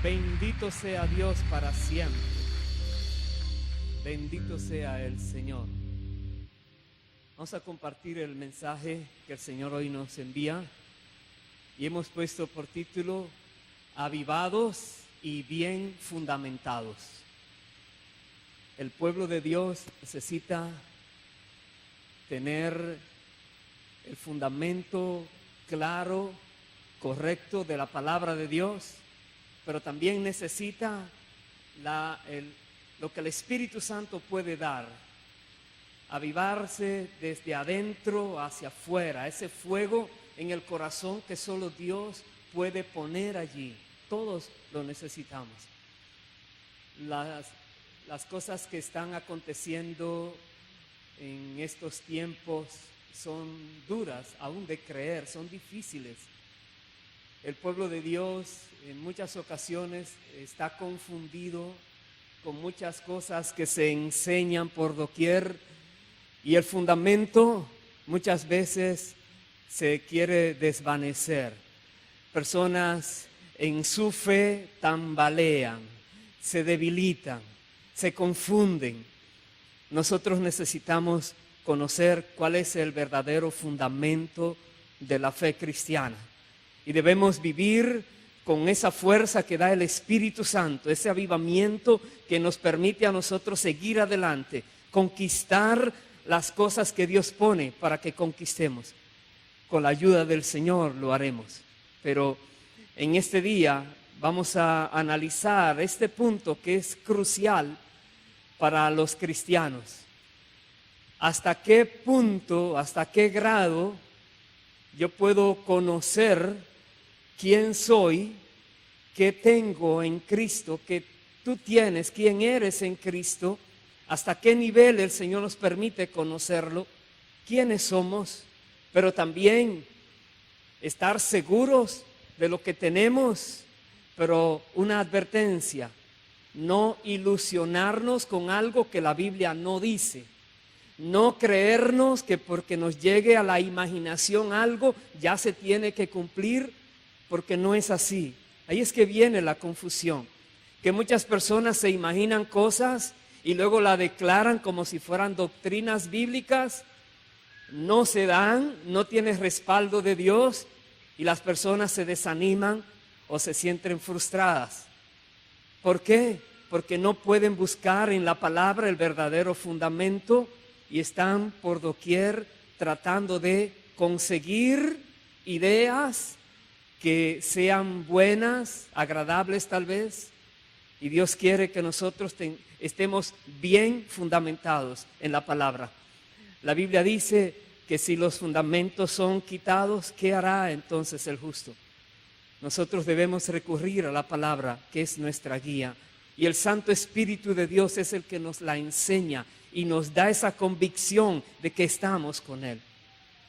Bendito sea Dios para siempre. Bendito sea el Señor. Vamos a compartir el mensaje que el Señor hoy nos envía y hemos puesto por título Avivados y bien fundamentados. El pueblo de Dios necesita tener el fundamento claro, correcto de la palabra de Dios, pero también necesita lo que el Espíritu Santo puede dar, avivarse desde adentro hacia afuera, ese fuego en el corazón que solo Dios puede poner allí. Todos lo necesitamos. Las cosas que están aconteciendo en estos tiempos son duras aún de creer, son difíciles. El pueblo de Dios en muchas ocasiones está confundido con muchas cosas que se enseñan por doquier y el fundamento muchas veces se quiere desvanecer. Personas en su fe tambalean, se debilitan, se confunden. Nosotros necesitamos conocer cuál es el verdadero fundamento de la fe cristiana. Y debemos vivir con esa fuerza que da el Espíritu Santo, ese avivamiento que nos permite a nosotros seguir adelante, conquistar las cosas que Dios pone para que conquistemos. Con la ayuda del Señor lo haremos. Pero en este día vamos a analizar este punto que es crucial para los cristianos. ¿Hasta qué punto, hasta qué grado yo puedo conocer quién soy, qué tengo en Cristo, qué tú tienes, quién eres en Cristo? ¿Hasta qué nivel el Señor nos permite conocerlo? ¿Quiénes somos? Pero también estar seguros de lo que tenemos. Pero una advertencia, no ilusionarnos con algo que la Biblia no dice. No creernos que porque nos llegue a la imaginación algo ya se tiene que cumplir, porque no es así. Ahí es que viene la confusión, que muchas personas se imaginan cosas y luego la declaran como si fueran doctrinas bíblicas, no se dan, no tienen respaldo de Dios y las personas se desaniman o se sienten frustradas. ¿Por qué? Porque no pueden buscar en la palabra el verdadero fundamento y están por doquier tratando de conseguir ideas que sean buenas, agradables tal vez. Y Dios quiere que nosotros estemos bien fundamentados en la palabra. La Biblia dice que si los fundamentos son quitados, ¿qué hará entonces el justo? Nosotros debemos recurrir a la palabra, que es nuestra guía. Y el Santo Espíritu de Dios es el que nos la enseña y nos da esa convicción de que estamos con Él.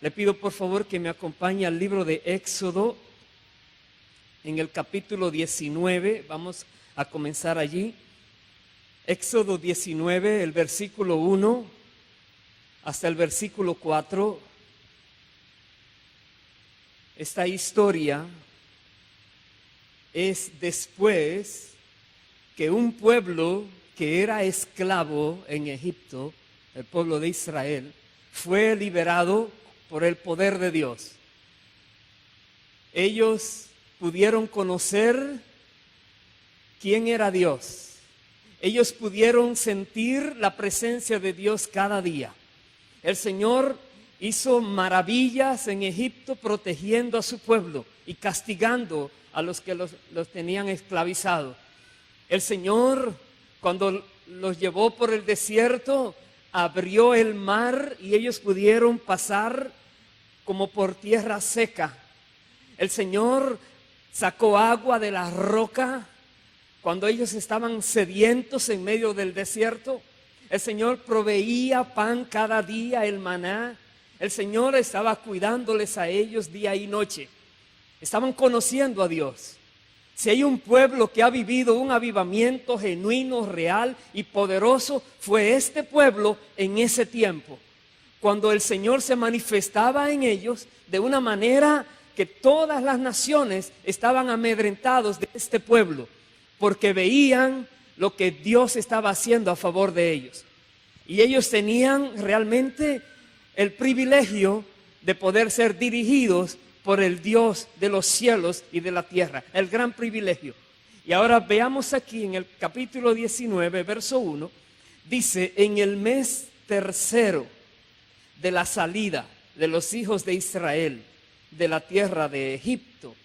Le pido por favor que me acompañe al libro de Éxodo, en el capítulo 19, vamos a comenzar allí. Éxodo 19, el versículo 1 hasta el versículo 4. Esta historia es después que un pueblo que era esclavo en Egipto, el pueblo de Israel, fue liberado por el poder de Dios. Ellos pudieron conocer quién era Dios. Ellos pudieron sentir la presencia de Dios cada día. El Señor hizo maravillas en Egipto protegiendo a su pueblo y castigando a los que los tenían esclavizados. El Señor, cuando los llevó por el desierto, abrió el mar y ellos pudieron pasar como por tierra seca. El Señor sacó agua de la roca cuando ellos estaban sedientos en medio del desierto. El Señor proveía pan cada día, el maná. El Señor estaba cuidándoles a ellos día y noche. Estaban conociendo a Dios. Si hay un pueblo que ha vivido un avivamiento genuino, real y poderoso, fue este pueblo en ese tiempo, cuando el Señor se manifestaba en ellos de una manera que todas las naciones estaban amedrentados de este pueblo. porque veían lo que Dios estaba haciendo a favor de ellos. Y ellos tenían realmente el privilegio de poder ser dirigidos por el Dios de los cielos y de la tierra, el gran privilegio. Y ahora veamos aquí en el capítulo 19, verso 1, dice: en el mes tercero de la salida de los hijos de Israel de la tierra de Egipto,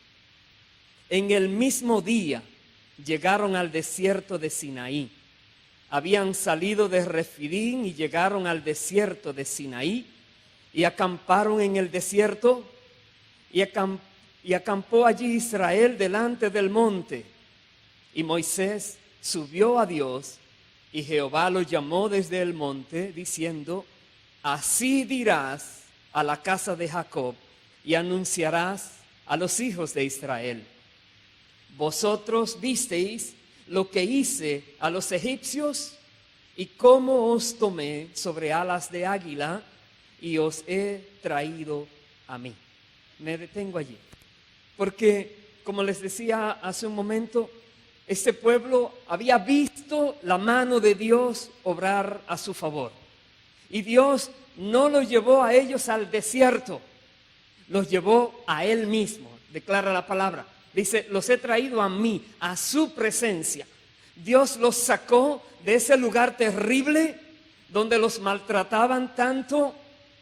en el mismo día llegaron al desierto de Sinaí. Habían salido de Refidín y llegaron al desierto de Sinaí y acamparon en el desierto y acampó allí Israel delante del monte. Y Moisés subió a Dios y Jehová lo llamó desde el monte diciendo: así dirás a la casa de Jacob y anunciarás a los hijos de Israel: vosotros visteis lo que hice a los egipcios y cómo os tomé sobre alas de águila y os he traído a mí. Me detengo allí, porque como les decía hace un momento, este pueblo había visto la mano de Dios obrar a su favor. Y Dios no los llevó a ellos al desierto, los llevó a Él mismo, declara la palabra. Dice: los he traído a mí, a su presencia. Dios los sacó de ese lugar terrible donde los maltrataban tanto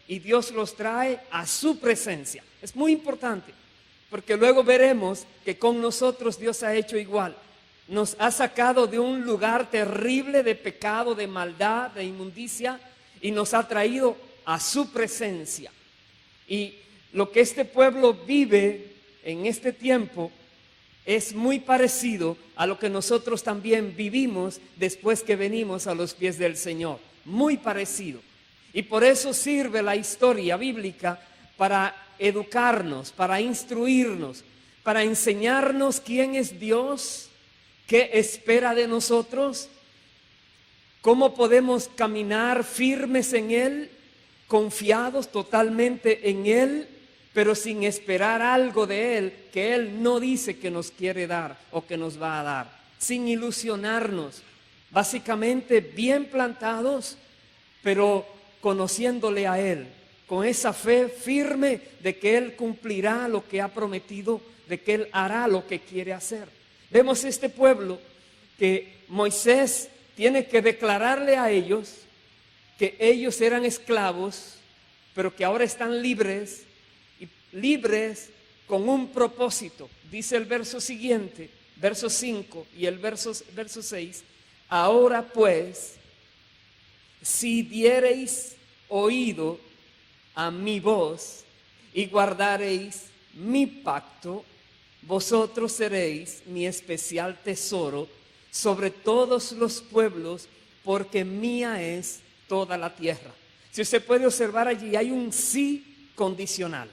y Dios los trae a su presencia. Es muy importante, porque luego veremos que con nosotros Dios ha hecho igual. Nos ha sacado de un lugar terrible de pecado, de maldad, de inmundicia, y nos ha traído a su presencia. Y lo que este pueblo vive en este tiempo es muy parecido a lo que nosotros también vivimos después que venimos a los pies del Señor. Muy parecido. Y por eso sirve la historia bíblica para educarnos, para instruirnos, para enseñarnos quién es Dios, qué espera de nosotros, cómo podemos caminar firmes en Él, confiados totalmente en Él, pero sin esperar algo de Él que Él no dice que nos quiere dar o que nos va a dar, sin ilusionarnos, básicamente bien plantados, pero conociéndole a Él, con esa fe firme de que Él cumplirá lo que ha prometido, de que Él hará lo que quiere hacer. Vemos este pueblo que Moisés tiene que declararle a ellos que ellos eran esclavos, pero que ahora están libres, y libres con un propósito. Dice el verso siguiente, verso 5 y el verso 6: ahora pues, si diereis oído a mi voz y guardareis mi pacto, vosotros seréis mi especial tesoro sobre todos los pueblos, porque mía es toda la tierra. Si usted puede observar allí, hay un sí condicional.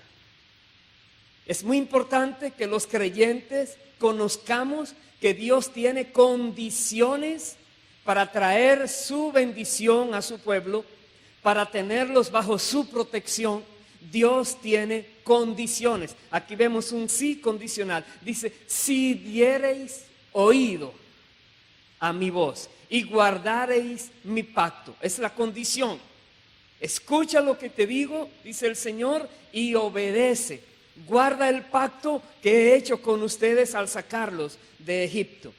Es muy importante que los creyentes conozcamos que Dios tiene condiciones para traer su bendición a su pueblo, para tenerlos bajo su protección. Dios tiene condiciones. Aquí vemos un sí condicional. Dice: si diereis oído a mi voz y guardareis mi pacto. Es la condición. Escucha lo que te digo, dice el Señor, y obedece. Guarda el pacto que he hecho con ustedes al sacarlos de Egipto.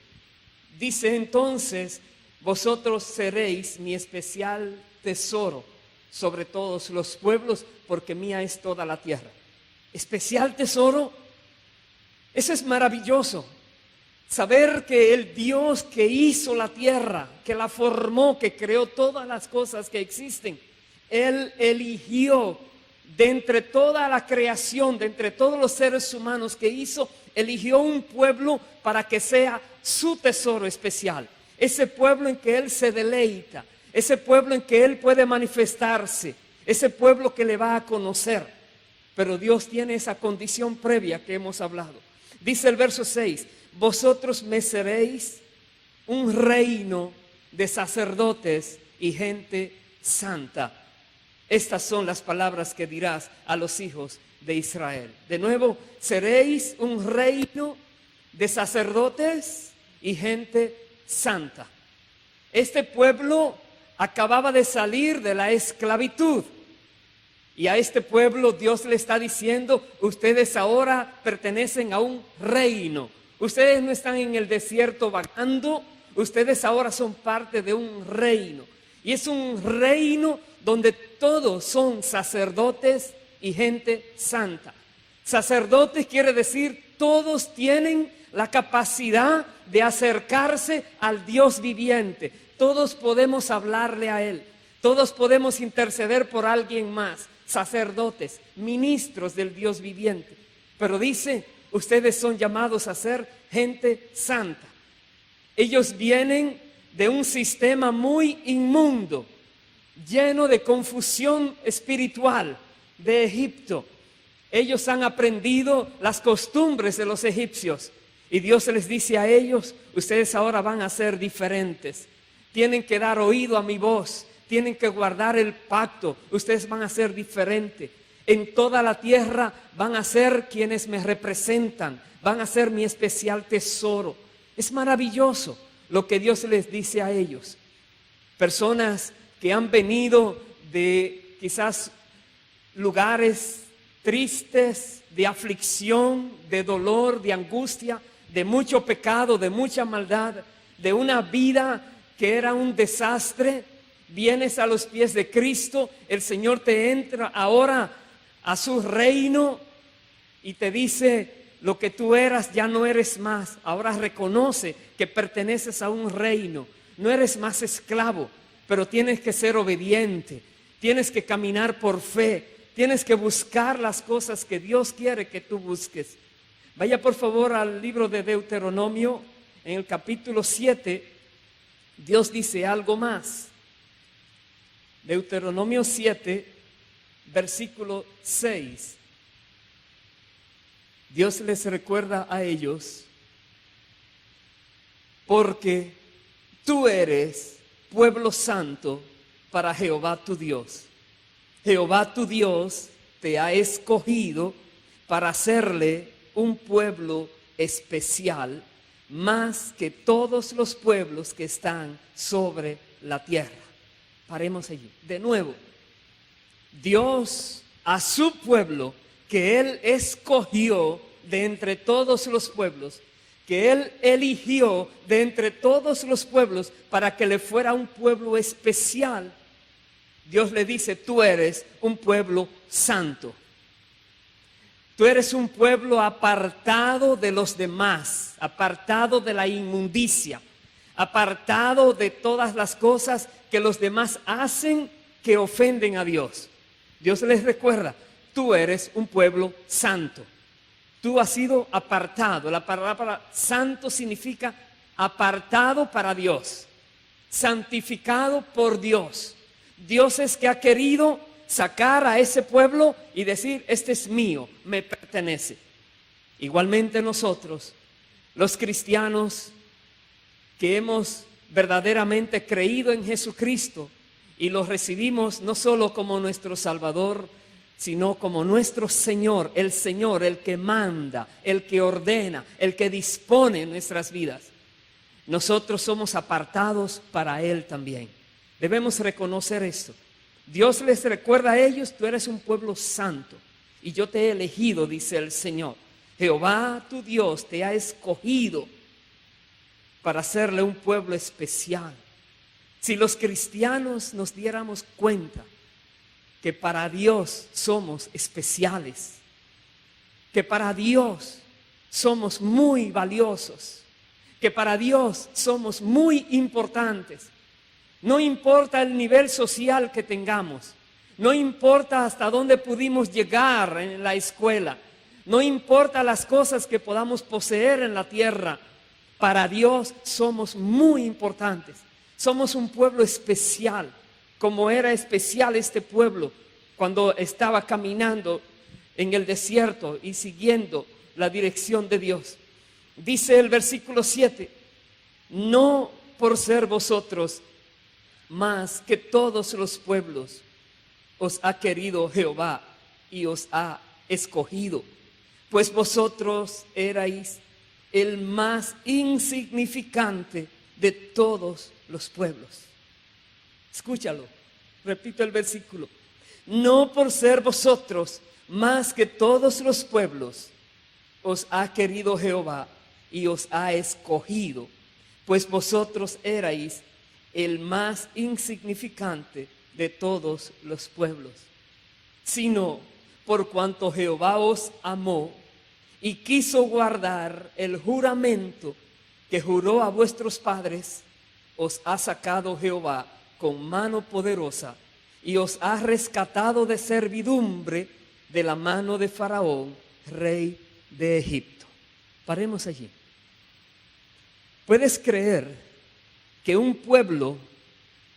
Dice entonces: vosotros seréis mi especial tesoro sobre todos los pueblos, porque mía es toda la tierra. Especial tesoro. Eso es maravilloso. Saber que el Dios que hizo la tierra, que la formó, que creó todas las cosas que existen, Él eligió de entre toda la creación, de entre todos los seres humanos que hizo, eligió un pueblo para que sea su tesoro especial. Ese pueblo en que Él se deleita, ese pueblo en que Él puede manifestarse, ese pueblo que le va a conocer. Pero Dios tiene esa condición previa que hemos hablado. Dice el verso 6: vosotros me seréis un reino de sacerdotes y gente santa. Estas son las palabras que dirás a los hijos de Israel. De nuevo, seréis un reino de sacerdotes y gente santa. Este pueblo acababa de salir de la esclavitud. Y a este pueblo Dios le está diciendo, ustedes ahora pertenecen a un reino. Ustedes no están en el desierto vagando, ustedes ahora son parte de un reino. Y es un reino donde todos son sacerdotes y gente santa. Sacerdotes quiere decir todos tienen la capacidad de acercarse al Dios viviente. Todos podemos hablarle a Él. Todos podemos interceder por alguien más. Sacerdotes, ministros del Dios viviente. Pero dice, ustedes son llamados a ser gente santa. Ellos vienen de un sistema muy inmundo, lleno de confusión espiritual de Egipto. Ellos han aprendido las costumbres de los egipcios y Dios les dice a ellos, ustedes ahora van a ser diferentes. Tienen que dar oído a mi voz. Tienen que guardar el pacto. Ustedes van a ser diferentes. En toda la tierra van a ser quienes me representan. Van a ser mi especial tesoro. Es maravilloso lo que Dios les dice a ellos. Personas que han venido de quizás lugares tristes, de aflicción, de dolor, de angustia, de mucho pecado, de mucha maldad, de una vida que era un desastre. Vienes a los pies de Cristo, el Señor te entra ahora a su reino y te dice, lo que tú eras ya no eres más. Ahora reconoce que perteneces a un reino. No eres más esclavo, pero tienes que ser obediente. Tienes que caminar por fe. Tienes que buscar las cosas que Dios quiere que tú busques. Vaya por favor al libro de Deuteronomio, en el capítulo 7, Dios dice algo más. Deuteronomio 7, versículo 6. Dios les recuerda a ellos, porque tú eres pueblo santo para Jehová tu Dios. Jehová tu Dios te ha escogido para hacerle un pueblo especial, más que todos los pueblos que están sobre la tierra. Paremos allí. De nuevo, Dios a su pueblo que Él escogió de entre todos los pueblos, que Él eligió de entre todos los pueblos para que le fuera un pueblo especial. Dios le dice, tú eres un pueblo santo. Tú eres un pueblo apartado de los demás, apartado de la inmundicia, apartado de todas las cosas que los demás hacen que ofenden a Dios. Dios les recuerda, tú eres un pueblo santo. Tú has sido apartado. La palabra santo significa apartado para Dios, santificado por Dios. Dios es que ha querido sacar a ese pueblo y decir, este es mío, me pertenece. Igualmente nosotros, los cristianos que hemos verdaderamente creído en Jesucristo y lo recibimos no solo como nuestro Salvador, sino como nuestro Señor, el que manda, el que ordena, el que dispone en nuestras vidas. Nosotros somos apartados para Él también. Debemos reconocer esto. Dios les recuerda a ellos, tú eres un pueblo santo y yo te he elegido, dice el Señor. Jehová tu Dios te ha escogido para hacerle un pueblo especial. Si los cristianos nos diéramos cuenta que para Dios somos especiales, que para Dios somos muy valiosos, que para Dios somos muy importantes. No importa el nivel social que tengamos, no importa hasta dónde pudimos llegar en la escuela, no importa las cosas que podamos poseer en la tierra, para Dios somos muy importantes. Somos un pueblo especial, como era especial este pueblo cuando estaba caminando en el desierto y siguiendo la dirección de Dios. Dice el versículo 7, no por ser vosotros más que todos los pueblos os ha querido Jehová y os ha escogido, pues vosotros erais el más insignificante de todos los pueblos. Escúchalo, repito el versículo. No por ser vosotros más que todos los pueblos, os ha querido Jehová y os ha escogido, pues vosotros erais el más insignificante de todos los pueblos, sino por cuanto Jehová os amó y quiso guardar el juramento que juró a vuestros padres, os ha sacado Jehová con mano poderosa y os ha rescatado de servidumbre de la mano de Faraón, rey de Egipto. Paremos allí. ¿Puedes creer que un pueblo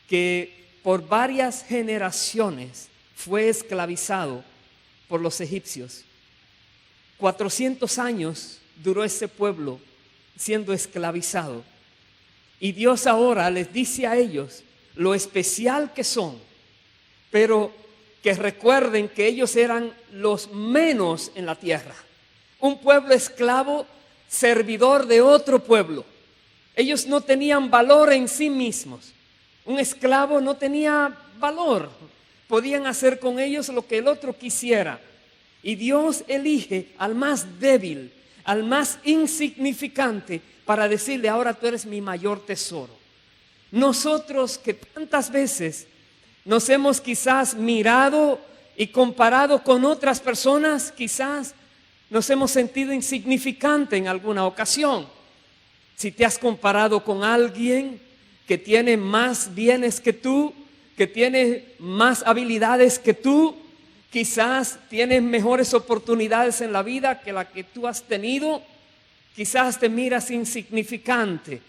que por varias generaciones fue esclavizado por los egipcios, 400 años duró ese pueblo siendo esclavizado, y Dios ahora les dice a ellos lo especial que son, pero que recuerden que ellos eran los menos en la tierra? Un pueblo esclavo, servidor de otro pueblo. Ellos no tenían valor en sí mismos. Un esclavo no tenía valor. Podían hacer con ellos lo que el otro quisiera. Y Dios elige al más débil, al más insignificante, para decirle: ahora tú eres mi mayor tesoro. Nosotros que tantas veces nos hemos quizás mirado y comparado con otras personas, quizás nos hemos sentido insignificante en alguna ocasión. Si te has comparado con alguien que tiene más bienes que tú, que tiene más habilidades que tú, quizás tienes mejores oportunidades en la vida que la que tú has tenido, quizás te miras insignificante,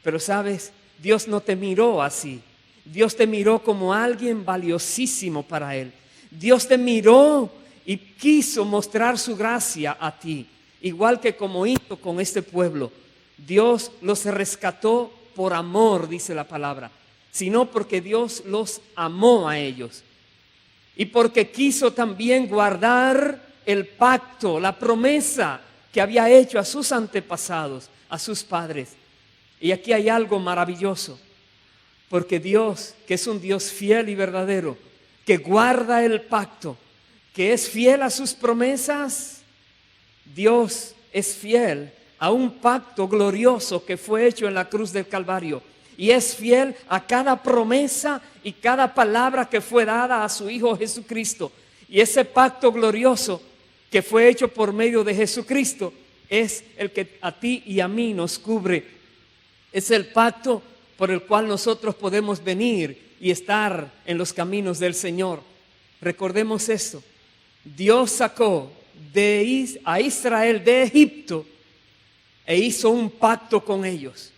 pero sabes, Dios no te miró así. Dios te miró como alguien valiosísimo para Él. Dios te miró y quiso mostrar su gracia a ti, igual que como hizo con este pueblo. Dios los rescató por amor, dice la palabra, sino porque Dios los amó a ellos y porque quiso también guardar el pacto, la promesa que había hecho a sus antepasados, a sus padres. Y aquí hay algo maravilloso, porque Dios, que es un Dios fiel y verdadero, que guarda el pacto, que es fiel a sus promesas, Dios es fiel a un pacto glorioso que fue hecho en la cruz del Calvario, y es fiel a cada promesa y cada palabra que fue dada a su Hijo Jesucristo. Y ese pacto glorioso que fue hecho por medio de Jesucristo es el que a ti y a mí nos cubre. Es el pacto por el cual nosotros podemos venir y estar en los caminos del Señor. Recordemos esto: Dios sacó a Israel de Egipto e hizo un pacto con ellos.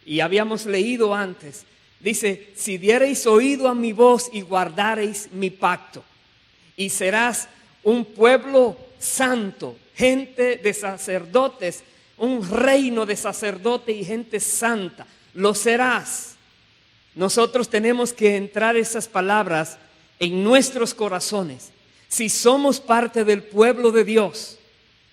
Y habíamos leído antes, dice: si diereis oído a mi voz y guardareis mi pacto, y serás un pueblo santo, gente de sacerdotes, un reino de sacerdote y gente santa, lo serás. Nosotros tenemos que entrar esas palabras en nuestros corazones. Si somos parte del pueblo de Dios,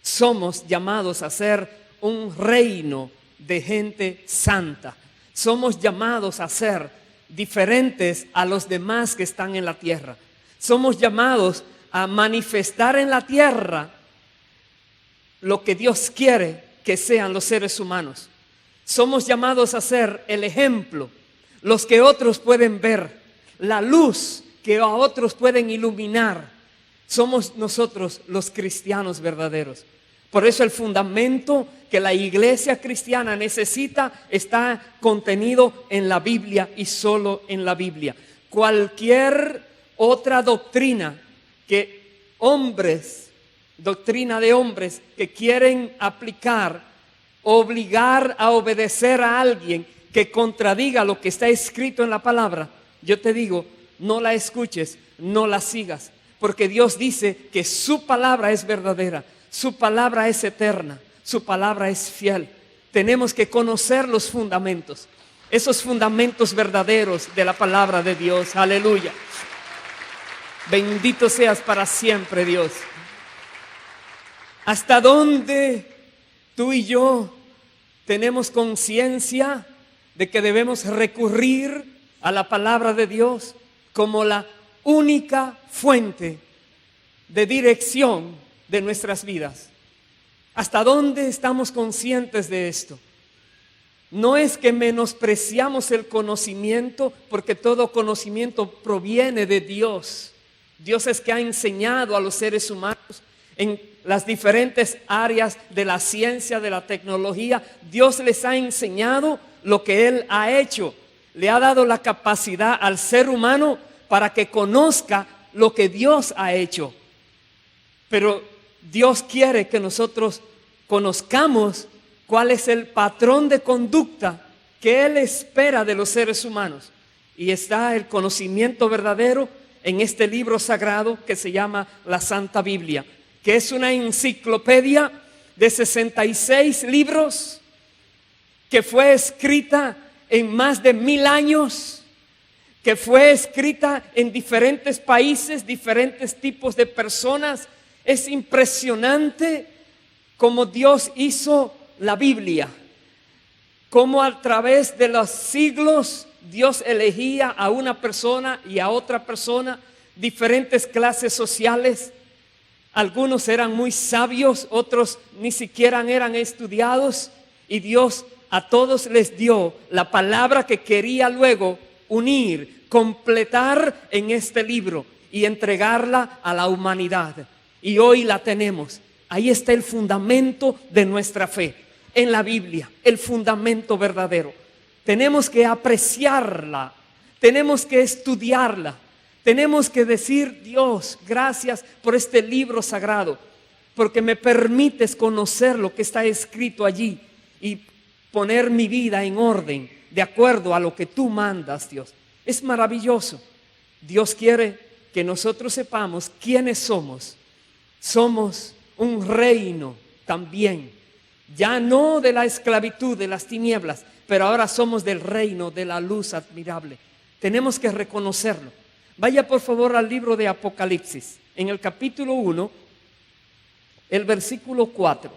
somos llamados a ser un reino de gente santa. Somos llamados a ser diferentes a los demás que están en la tierra. Somos llamados a manifestar en la tierra lo que Dios quiere que sean los seres humanos. Somos llamados a ser el ejemplo, los que otros pueden ver, la luz que a otros pueden iluminar. Somos nosotros los cristianos verdaderos. Por eso el fundamento que la iglesia cristiana necesita está contenido en la Biblia y solo en la Biblia. Cualquier otra doctrina doctrina de hombres que quieren aplicar, obligar a obedecer a alguien que contradiga lo que está escrito en la palabra, yo te digo, no la escuches, no la sigas, porque Dios dice que su palabra es verdadera, su palabra es eterna, su palabra es fiel. Tenemos que conocer los fundamentos, esos fundamentos verdaderos de la palabra de Dios. Aleluya. Bendito seas para siempre, Dios. ¿Hasta dónde tú y yo tenemos conciencia de que debemos recurrir a la palabra de Dios como la única fuente de dirección de nuestras vidas. ¿Hasta dónde estamos conscientes de esto? No es que menospreciamos el conocimiento, porque todo conocimiento proviene de Dios. Dios es que ha enseñado a los seres humanos en las diferentes áreas de la ciencia, de la tecnología. Dios les ha enseñado lo que Él ha hecho. Le ha dado la capacidad al ser humano para que conozca lo que Dios ha hecho. Pero Dios quiere que nosotros conozcamos cuál es el patrón de conducta que Él espera de los seres humanos. Y está el conocimiento verdadero en este libro sagrado que se llama la Santa Biblia, que es una enciclopedia de 66 libros que fue escrita en más de 1000 años, que fue escrita en diferentes países, diferentes tipos de personas. Es impresionante cómo Dios hizo la Biblia, cómo a través de los siglos Dios elegía a una persona y a otra persona, diferentes clases sociales. Algunos eran muy sabios, otros ni siquiera eran estudiados, y Dios a todos les dio la palabra que quería luego unir, completar en este libro y entregarla a la humanidad. Y hoy la tenemos. Ahí está el fundamento de nuestra fe, en la Biblia, el fundamento verdadero. Tenemos que apreciarla, tenemos que estudiarla, tenemos que decir: Dios, gracias por este libro sagrado, porque me permites conocer lo que está escrito allí y poner mi vida en orden de acuerdo a lo que tú mandas, Dios. Es maravilloso. Dios quiere que nosotros sepamos quiénes somos. Somos un reino también, ya no de la esclavitud, de las tinieblas, pero ahora somos del reino de la luz admirable. Tenemos que reconocerlo. Vaya por favor al libro de Apocalipsis, en el capítulo 1, el versículo 4.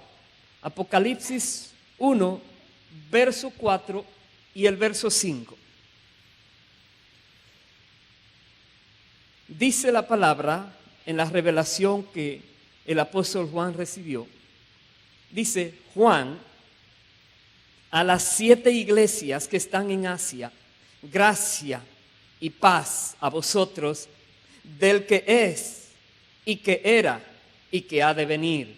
Apocalipsis 1, verso 4 y el verso 5. Dice la palabra en la revelación que el apóstol Juan recibió. Dice: Juan, a las 7 iglesias que están en Asia, gracia y paz a vosotros del que es y que era y que ha de venir,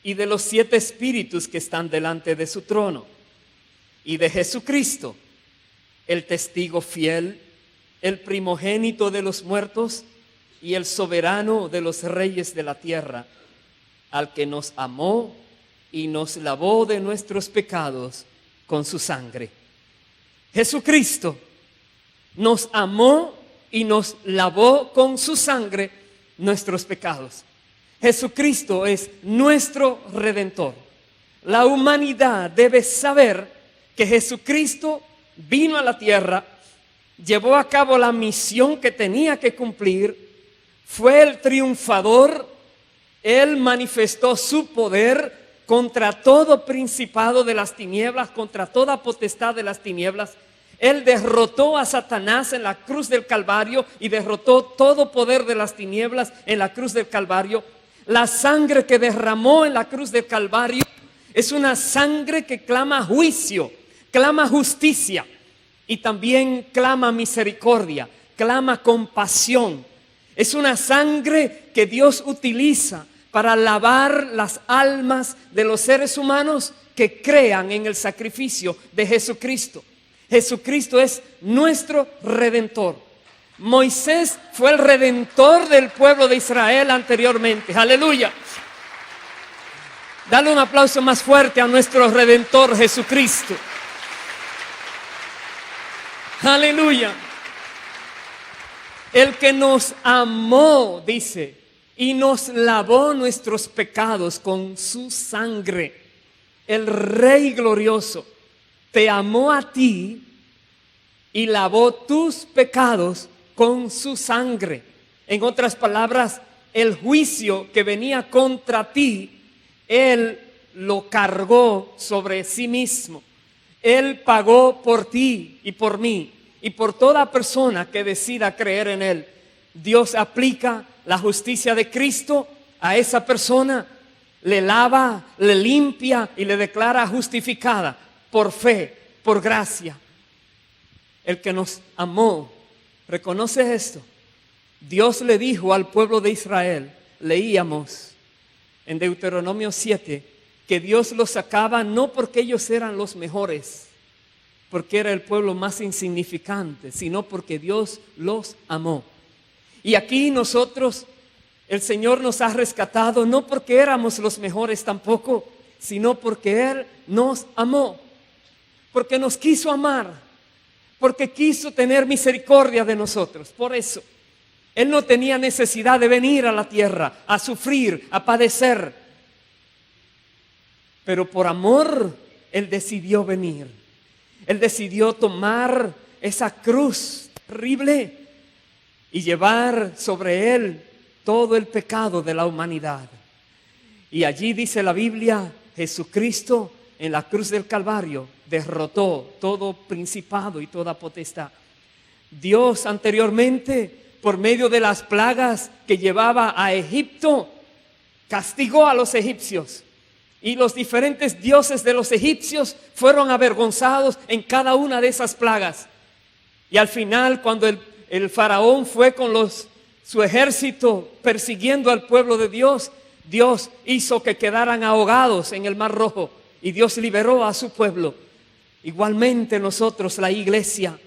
y de los 7 espíritus que están delante de su trono, y de Jesucristo, el testigo fiel, el primogénito de los muertos y el soberano de los reyes de la tierra, al que nos amó y nos lavó de nuestros pecados con su sangre. Jesucristo nos amó y nos lavó con su sangre nuestros pecados. Jesucristo es nuestro Redentor. La humanidad debe saber que Jesucristo vino a la tierra, llevó a cabo la misión que tenía que cumplir, fue el triunfador. Él manifestó su poder contra todo principado de las tinieblas, contra toda potestad de las tinieblas. Él derrotó a Satanás en la cruz del Calvario y derrotó todo poder de las tinieblas en la cruz del Calvario. La sangre que derramó en la cruz del Calvario es una sangre que clama juicio, clama justicia y también clama misericordia, clama compasión. Es una sangre que Dios utiliza para lavar las almas de los seres humanos que crean en el sacrificio de Jesucristo. Jesucristo es nuestro Redentor. Moisés fue el Redentor del pueblo de Israel anteriormente. Aleluya. Dale un aplauso más fuerte a nuestro Redentor Jesucristo. Aleluya. El que nos amó, dice, y nos lavó nuestros pecados con su sangre. El Rey glorioso te amó a ti y lavó tus pecados con su sangre. En otras palabras, el juicio que venía contra ti, Él lo cargó sobre sí mismo. Él pagó por ti y por mí y por toda persona que decida creer en Él. Dios aplica la justicia de Cristo a esa persona, le lava, le limpia y le declara justificada por fe, por gracia. El que nos amó, reconoce esto. Dios le dijo al pueblo de Israel, leíamos en Deuteronomio 7, que Dios los sacaba no porque ellos eran los mejores, porque era el pueblo más insignificante, sino porque Dios los amó. Y aquí nosotros, el Señor nos ha rescatado no porque éramos los mejores tampoco, sino porque Él nos amó, porque nos quiso amar, porque quiso tener misericordia de nosotros. Por eso, Él no tenía necesidad de venir a la tierra a sufrir, a padecer. Pero por amor, Él decidió venir. Él decidió tomar esa cruz terrible y llevar sobre Él todo el pecado de la humanidad. Y allí dice la Biblia, Jesucristo en la cruz del Calvario derrotó todo principado y toda potestad. Dios anteriormente, por medio de las plagas que llevaba a Egipto, castigó a los egipcios. Y los diferentes dioses de los egipcios fueron avergonzados en cada una de esas plagas. Y al final, cuando el faraón fue con su ejército persiguiendo al pueblo de Dios, Dios hizo que quedaran ahogados en el Mar Rojo y Dios liberó a su pueblo. Igualmente nosotros, la iglesia,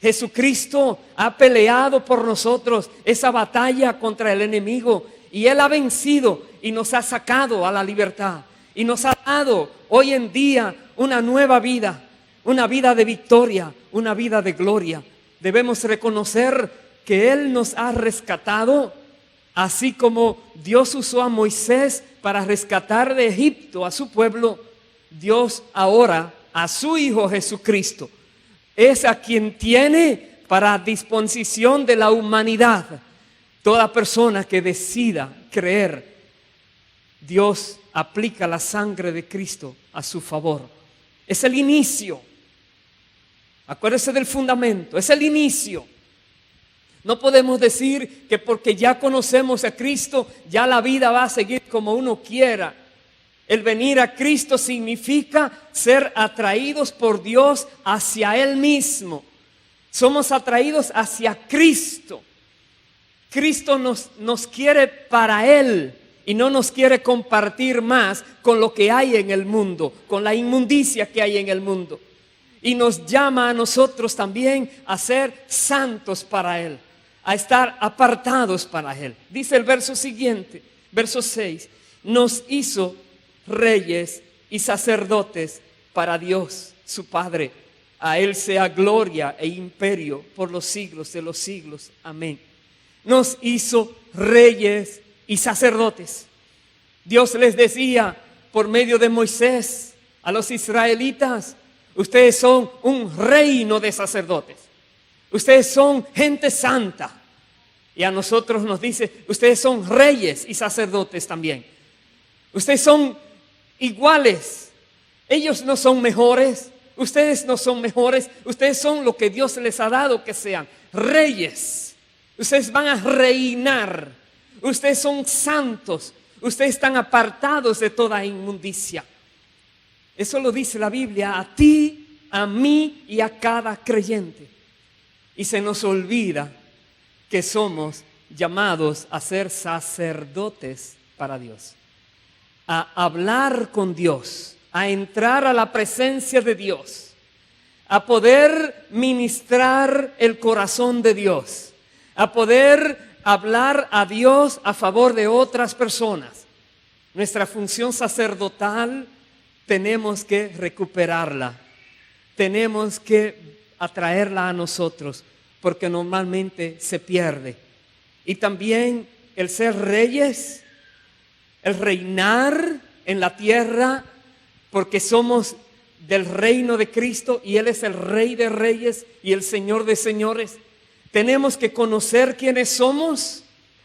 Jesucristo ha peleado por nosotros esa batalla contra el enemigo y Él ha vencido y nos ha sacado a la libertad. Y nos ha dado hoy en día una nueva vida, una vida de victoria, una vida de gloria. Debemos reconocer que Él nos ha rescatado, así como Dios usó a Moisés para rescatar de Egipto a su pueblo. Dios ahora a su Hijo Jesucristo es a quien tiene para disposición de la humanidad. Toda persona que decida creer, Dios aplica la sangre de Cristo a su favor. Es el inicio. Acuérdese del fundamento, es el inicio. No podemos decir que porque ya conocemos a Cristo, ya la vida va a seguir como uno quiera. El venir a Cristo significa ser atraídos por Dios hacia Él mismo. Somos atraídos hacia Cristo. Cristo nos quiere para Él. Y no nos quiere compartir más con lo que hay en el mundo, con la inmundicia que hay en el mundo. Y nos llama a nosotros también a ser santos para Él, a estar apartados para Él. Dice el verso siguiente, verso 6, nos hizo reyes y sacerdotes para Dios, su Padre. A Él sea gloria e imperio por los siglos de los siglos. Amén. Nos hizo reyes y sacerdotes. Dios les decía por medio de Moisés a los israelitas: ustedes son un reino de sacerdotes, ustedes son gente santa. Y a nosotros nos dice: ustedes son reyes y sacerdotes también. Ustedes son iguales. Ellos no son mejores, ustedes no son mejores. Ustedes son lo que Dios les ha dado que sean: reyes. Ustedes van a reinar. Ustedes son santos, ustedes están apartados de toda inmundicia. Eso lo dice la Biblia a ti, a mí y a cada creyente. Y se nos olvida que somos llamados a ser sacerdotes para Dios, a hablar con Dios, a entrar a la presencia de Dios, a poder ministrar el corazón de Dios, a poder hablar a Dios a favor de otras personas. Nuestra función sacerdotal tenemos que recuperarla. Tenemos que atraerla a nosotros, porque normalmente se pierde. Y también el ser reyes, el reinar en la tierra, porque somos del reino de Cristo y Él es el Rey de Reyes y el Señor de Señores. Tenemos que conocer quiénes somos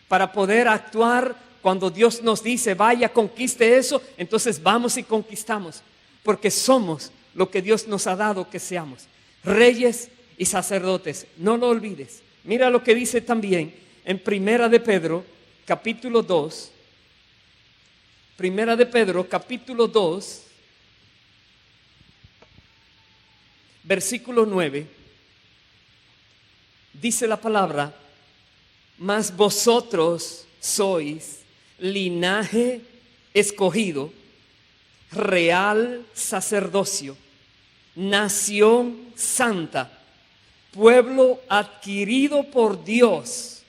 para poder actuar cuando Dios nos dice, vaya, conquiste eso, entonces vamos y conquistamos, porque somos lo que Dios nos ha dado que seamos, reyes y sacerdotes. No lo olvides. Mira lo que dice también en Primera de Pedro, capítulo 2. Primera de Pedro, capítulo 2, versículo 9. Dice la palabra: mas vosotros sois linaje escogido, real sacerdocio, nación santa, pueblo adquirido por Dios,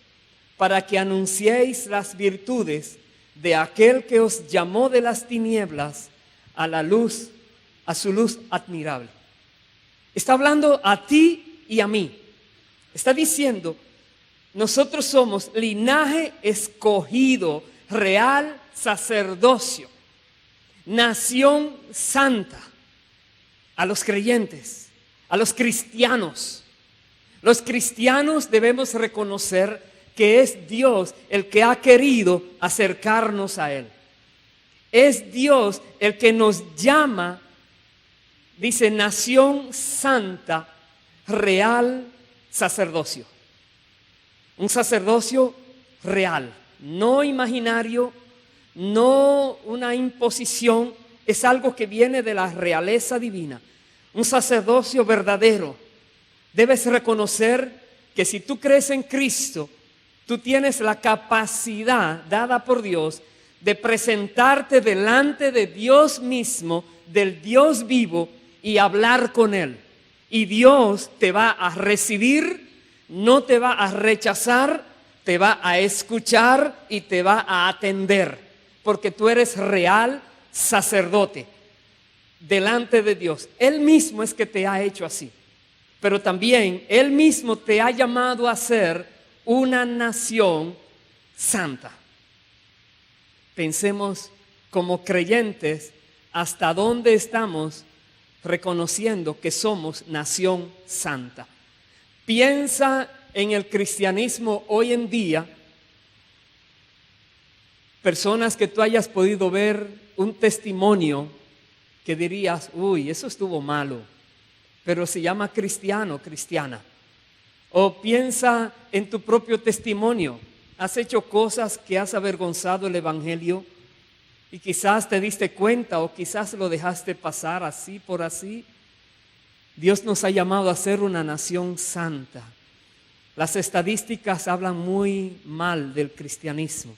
para que anunciéis las virtudes de aquel que os llamó de las tinieblas a la luz, a su luz admirable. Está hablando a ti y a mí. Está diciendo, nosotros somos linaje escogido, real sacerdocio, nación santa. A los creyentes, a los cristianos. Los cristianos debemos reconocer que es Dios el que ha querido acercarnos a Él. Es Dios el que nos llama, dice, nación santa, real sacerdocio. Un sacerdocio real, no imaginario, no una imposición, es algo que viene de la realeza divina. Un sacerdocio verdadero. Debes reconocer que si tú crees en Cristo, tú tienes la capacidad dada por Dios de presentarte delante de Dios mismo, del Dios vivo, y hablar con Él. Y Dios te va a recibir, no te va a rechazar, te va a escuchar y te va a atender, porque tú eres real sacerdote delante de Dios. Él mismo es que te ha hecho así, pero también Él mismo te ha llamado a ser una nación santa. Pensemos como creyentes hasta dónde estamos reconociendo que somos nación santa. Piensa en el cristianismo hoy en día, personas que tú hayas podido ver un testimonio que dirías, uy, eso estuvo malo, pero se llama cristiano, cristiana. O piensa en tu propio testimonio. Has hecho cosas que has avergonzado el evangelio y quizás te diste cuenta o quizás lo dejaste pasar así por así. Dios nos ha llamado a ser una nación santa. Las estadísticas hablan muy mal del cristianismo,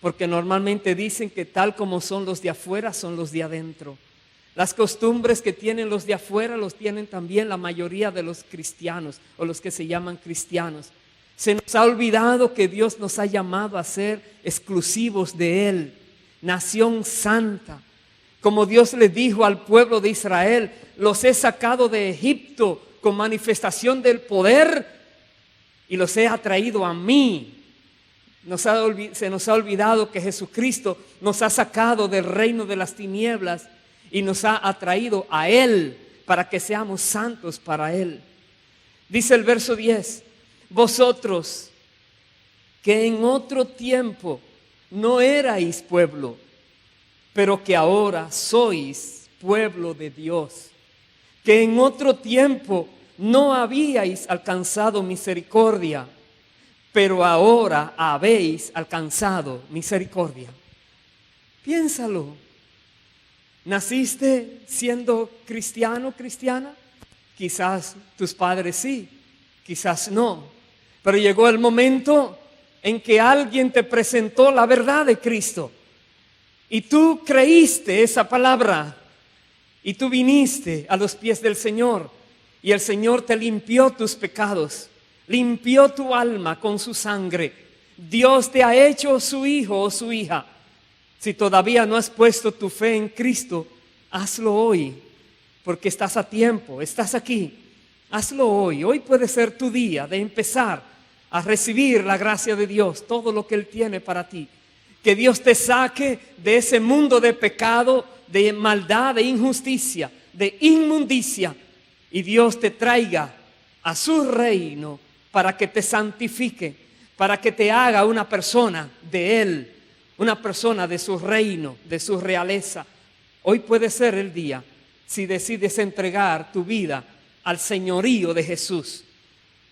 porque normalmente dicen que tal como son los de afuera, son los de adentro. Las costumbres que tienen los de afuera los tienen también la mayoría de los cristianos o los que se llaman cristianos. Se nos ha olvidado que Dios nos ha llamado a ser exclusivos de Él, nación santa. Como Dios le dijo al pueblo de Israel, los he sacado de Egipto con manifestación del poder y los he atraído a mí. Se nos ha olvidado que Jesucristo nos ha sacado del reino de las tinieblas y nos ha atraído a Él para que seamos santos para Él. Dice el verso 10, vosotros que en otro tiempo no erais pueblo, pero que ahora sois pueblo de Dios, que en otro tiempo no habíais alcanzado misericordia, pero ahora habéis alcanzado misericordia. Piénsalo. ¿Naciste siendo cristiano, cristiana? Quizás tus padres sí, quizás no. Pero llegó el momento en que alguien te presentó la verdad de Cristo. Y tú creíste esa palabra. Y tú viniste a los pies del Señor. Y el Señor te limpió tus pecados. Limpió tu alma con su sangre. Dios te ha hecho su hijo o su hija. Si todavía no has puesto tu fe en Cristo, hazlo hoy, porque estás a tiempo, estás aquí. Hazlo hoy. Hoy puede ser tu día de empezar a recibir la gracia de Dios, todo lo que Él tiene para ti. Que Dios te saque de ese mundo de pecado, de maldad, de injusticia, de inmundicia, y Dios te traiga a su reino para que te santifique, para que te haga una persona de Él, una persona de su reino, de su realeza. Hoy puede ser el día si decides entregar tu vida al señorío de Jesús,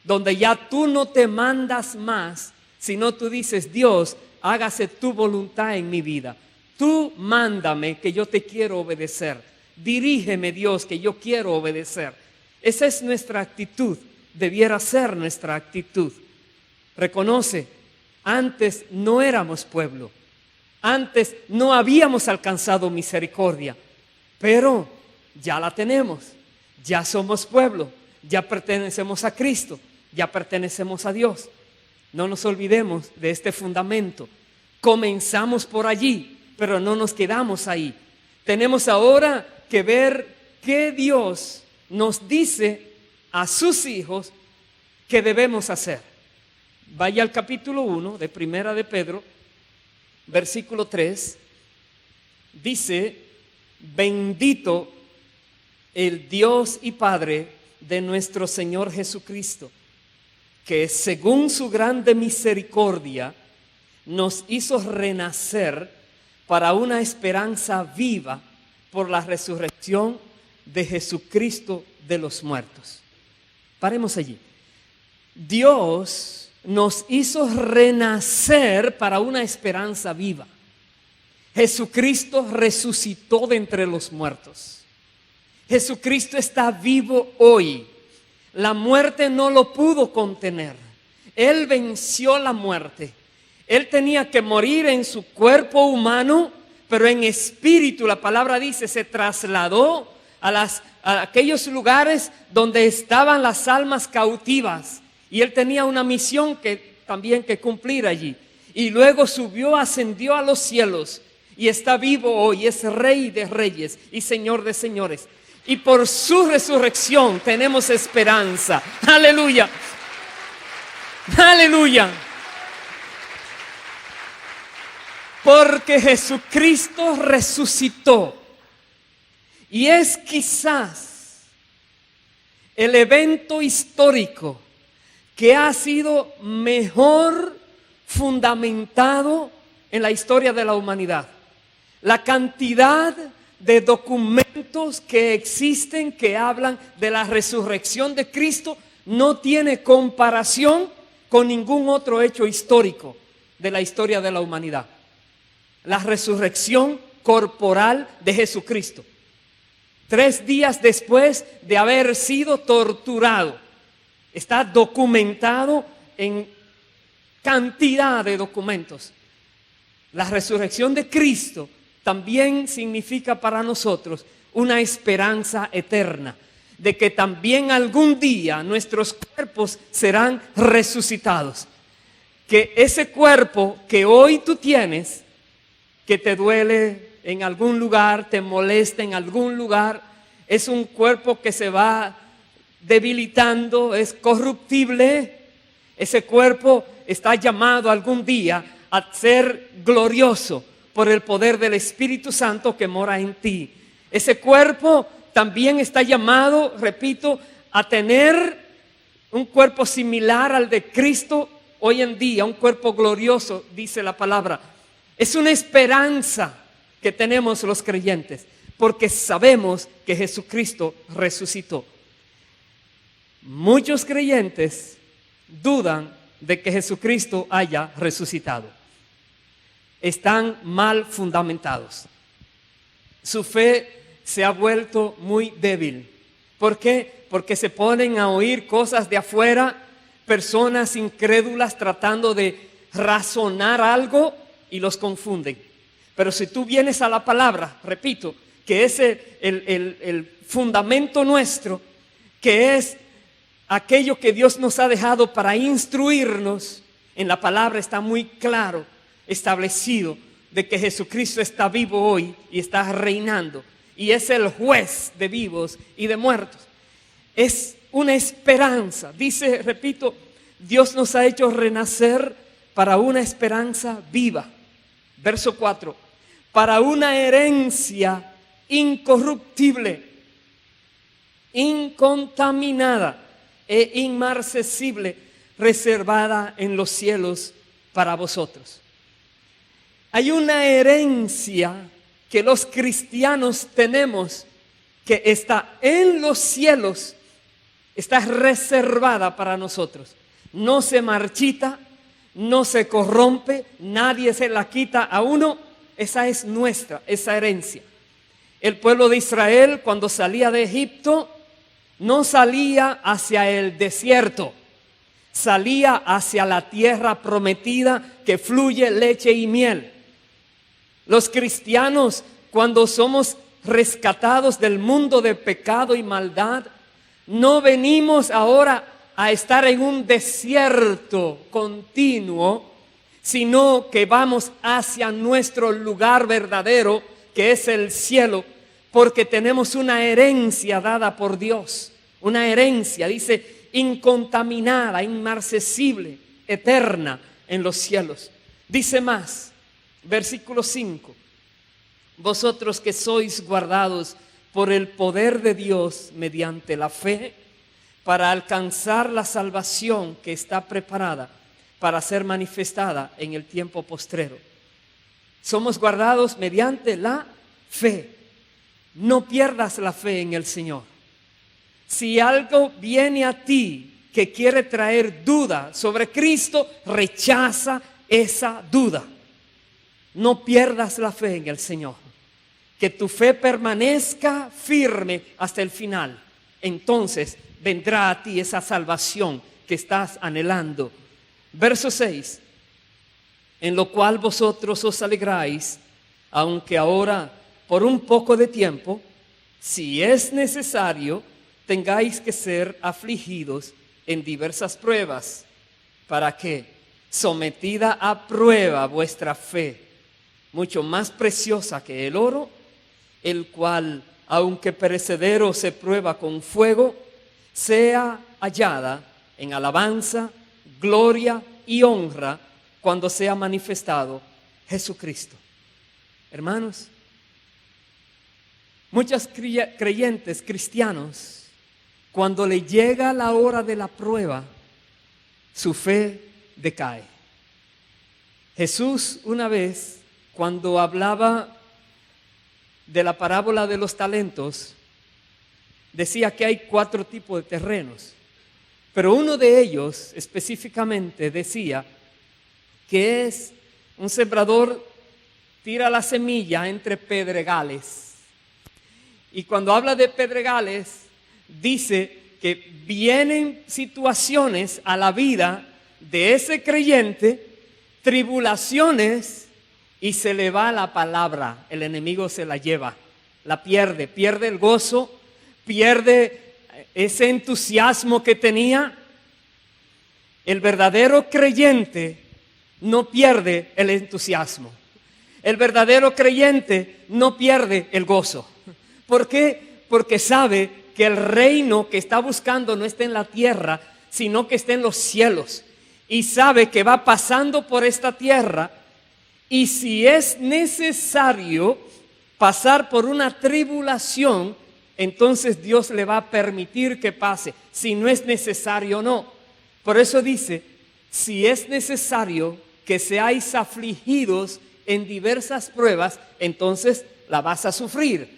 donde ya tú no te mandas más, sino tú dices: Dios, hágase tu voluntad en mi vida. Tú mándame, que yo te quiero obedecer. Dirígeme, Dios, que yo quiero obedecer. Esa es nuestra actitud, debiera ser nuestra actitud. Reconoce, antes no éramos pueblo, antes no habíamos alcanzado misericordia, pero ya la tenemos, ya somos pueblo, ya pertenecemos a Cristo, ya pertenecemos a Dios. No nos olvidemos de este fundamento. Comenzamos por allí, pero no nos quedamos ahí. Tenemos ahora que ver qué Dios nos dice a sus hijos que debemos hacer. Vaya al capítulo 1 de Primera de Pedro, versículo 3. Dice: bendito el Dios y Padre de nuestro Señor Jesucristo, que según su grande misericordia nos hizo renacer para una esperanza viva por la resurrección de Jesucristo de los muertos. Paremos allí. Dios nos hizo renacer para una esperanza viva. Jesucristo resucitó de entre los muertos. Jesucristo está vivo hoy. La muerte no lo pudo contener. Él venció la muerte. Él tenía que morir en su cuerpo humano, pero en espíritu, la palabra dice, se trasladó a aquellos lugares donde estaban las almas cautivas. Y Él tenía una misión también que cumplir allí. Y luego subió, ascendió a los cielos y está vivo hoy. Es Rey de reyes y Señor de señores. Y por su resurrección tenemos esperanza. Aleluya. Aleluya. Porque Jesucristo resucitó. Y es quizás el evento histórico que ha sido mejor fundamentado en la historia de la humanidad. La cantidad de documentos que existen que hablan de la resurrección de Cristo no tiene comparación con ningún otro hecho histórico de la historia de la humanidad. La resurrección corporal de Jesucristo. 3 días después de haber sido torturado. Está documentado en cantidad de documentos. La resurrección de Cristo también significa para nosotros una esperanza eterna, de que también algún día nuestros cuerpos serán resucitados. Que ese cuerpo que hoy tú tienes, que te duele en algún lugar, te molesta en algún lugar, es un cuerpo que se va debilitando, es corruptible. Ese cuerpo está llamado algún día a ser glorioso por el poder del Espíritu Santo que mora en ti. Ese cuerpo también está llamado, repito, a tener un cuerpo similar al de Cristo hoy en día, un cuerpo glorioso, dice la palabra. Es una esperanza que tenemos los creyentes, porque sabemos que Jesucristo resucitó. Muchos creyentes dudan de que Jesucristo haya resucitado. Están mal fundamentados. Su fe se ha vuelto muy débil. ¿Por qué? Porque se ponen a oír cosas de afuera, personas incrédulas tratando de razonar algo y los confunden. Pero si tú vienes a la palabra, repito, que es el fundamento nuestro, que es aquello que Dios nos ha dejado para instruirnos, en la palabra está muy claro establecido de que Jesucristo está vivo hoy y está reinando y es el juez de vivos y de muertos. Es una esperanza. Dice, repito, Dios nos ha hecho renacer para una esperanza viva. Verso 4. Para una herencia incorruptible, incontaminada e inmarcesible, reservada en los cielos para vosotros. Hay una herencia que los cristianos tenemos que está en los cielos, está reservada para nosotros. No se marchita, no se corrompe, nadie se la quita a uno. Esa es nuestra, esa herencia. El pueblo de Israel, cuando salía de Egipto, no salía hacia el desierto, salía hacia la tierra prometida que fluye leche y miel. Los cristianos, cuando somos rescatados del mundo de pecado y maldad, no venimos ahora a estar en un desierto continuo, sino que vamos hacia nuestro lugar verdadero, que es el cielo, porque tenemos una herencia dada por Dios. Una herencia, dice, incontaminada, inmarcesible, eterna en los cielos. Dice más, versículo 5. Vosotros que sois guardados por el poder de Dios mediante la fe, para alcanzar la salvación que está preparada para ser manifestada en el tiempo postrero. Somos guardados mediante la fe. No pierdas la fe en el Señor. Si algo viene a ti que quiere traer duda sobre Cristo, rechaza esa duda. No pierdas la fe en el Señor. Que tu fe permanezca firme hasta el final. Entonces vendrá a ti esa salvación que estás anhelando. Verso 6. En lo cual vosotros os alegráis, aunque ahora por un poco de tiempo, si es necesario, tengáis que ser afligidos en diversas pruebas, para que, sometida a prueba vuestra fe, mucho más preciosa que el oro, el cual, aunque perecedero se prueba con fuego, sea hallada en alabanza, gloria y honra cuando sea manifestado Jesucristo. Hermanos, muchos creyentes cristianos, cuando le llega la hora de la prueba, su fe decae. Jesús una vez, cuando hablaba de la parábola de los talentos, decía que hay 4 tipos de terrenos, pero uno de ellos específicamente decía que es un sembrador tira la semilla entre pedregales. Y cuando habla de pedregales, dice que vienen situaciones a la vida de ese creyente, tribulaciones, y se le va la palabra, el enemigo se la lleva, la pierde el gozo, pierde ese entusiasmo que tenía. El verdadero creyente no pierde el entusiasmo. El verdadero creyente no pierde el gozo. ¿Por qué? Porque sabe que el reino que está buscando no está en la tierra, sino que está en los cielos. Y sabe que va pasando por esta tierra, y si es necesario pasar por una tribulación, entonces Dios le va a permitir que pase. Si no es necesario, no. Por eso dice, si es necesario que seáis afligidos en diversas pruebas, entonces la vas a sufrir.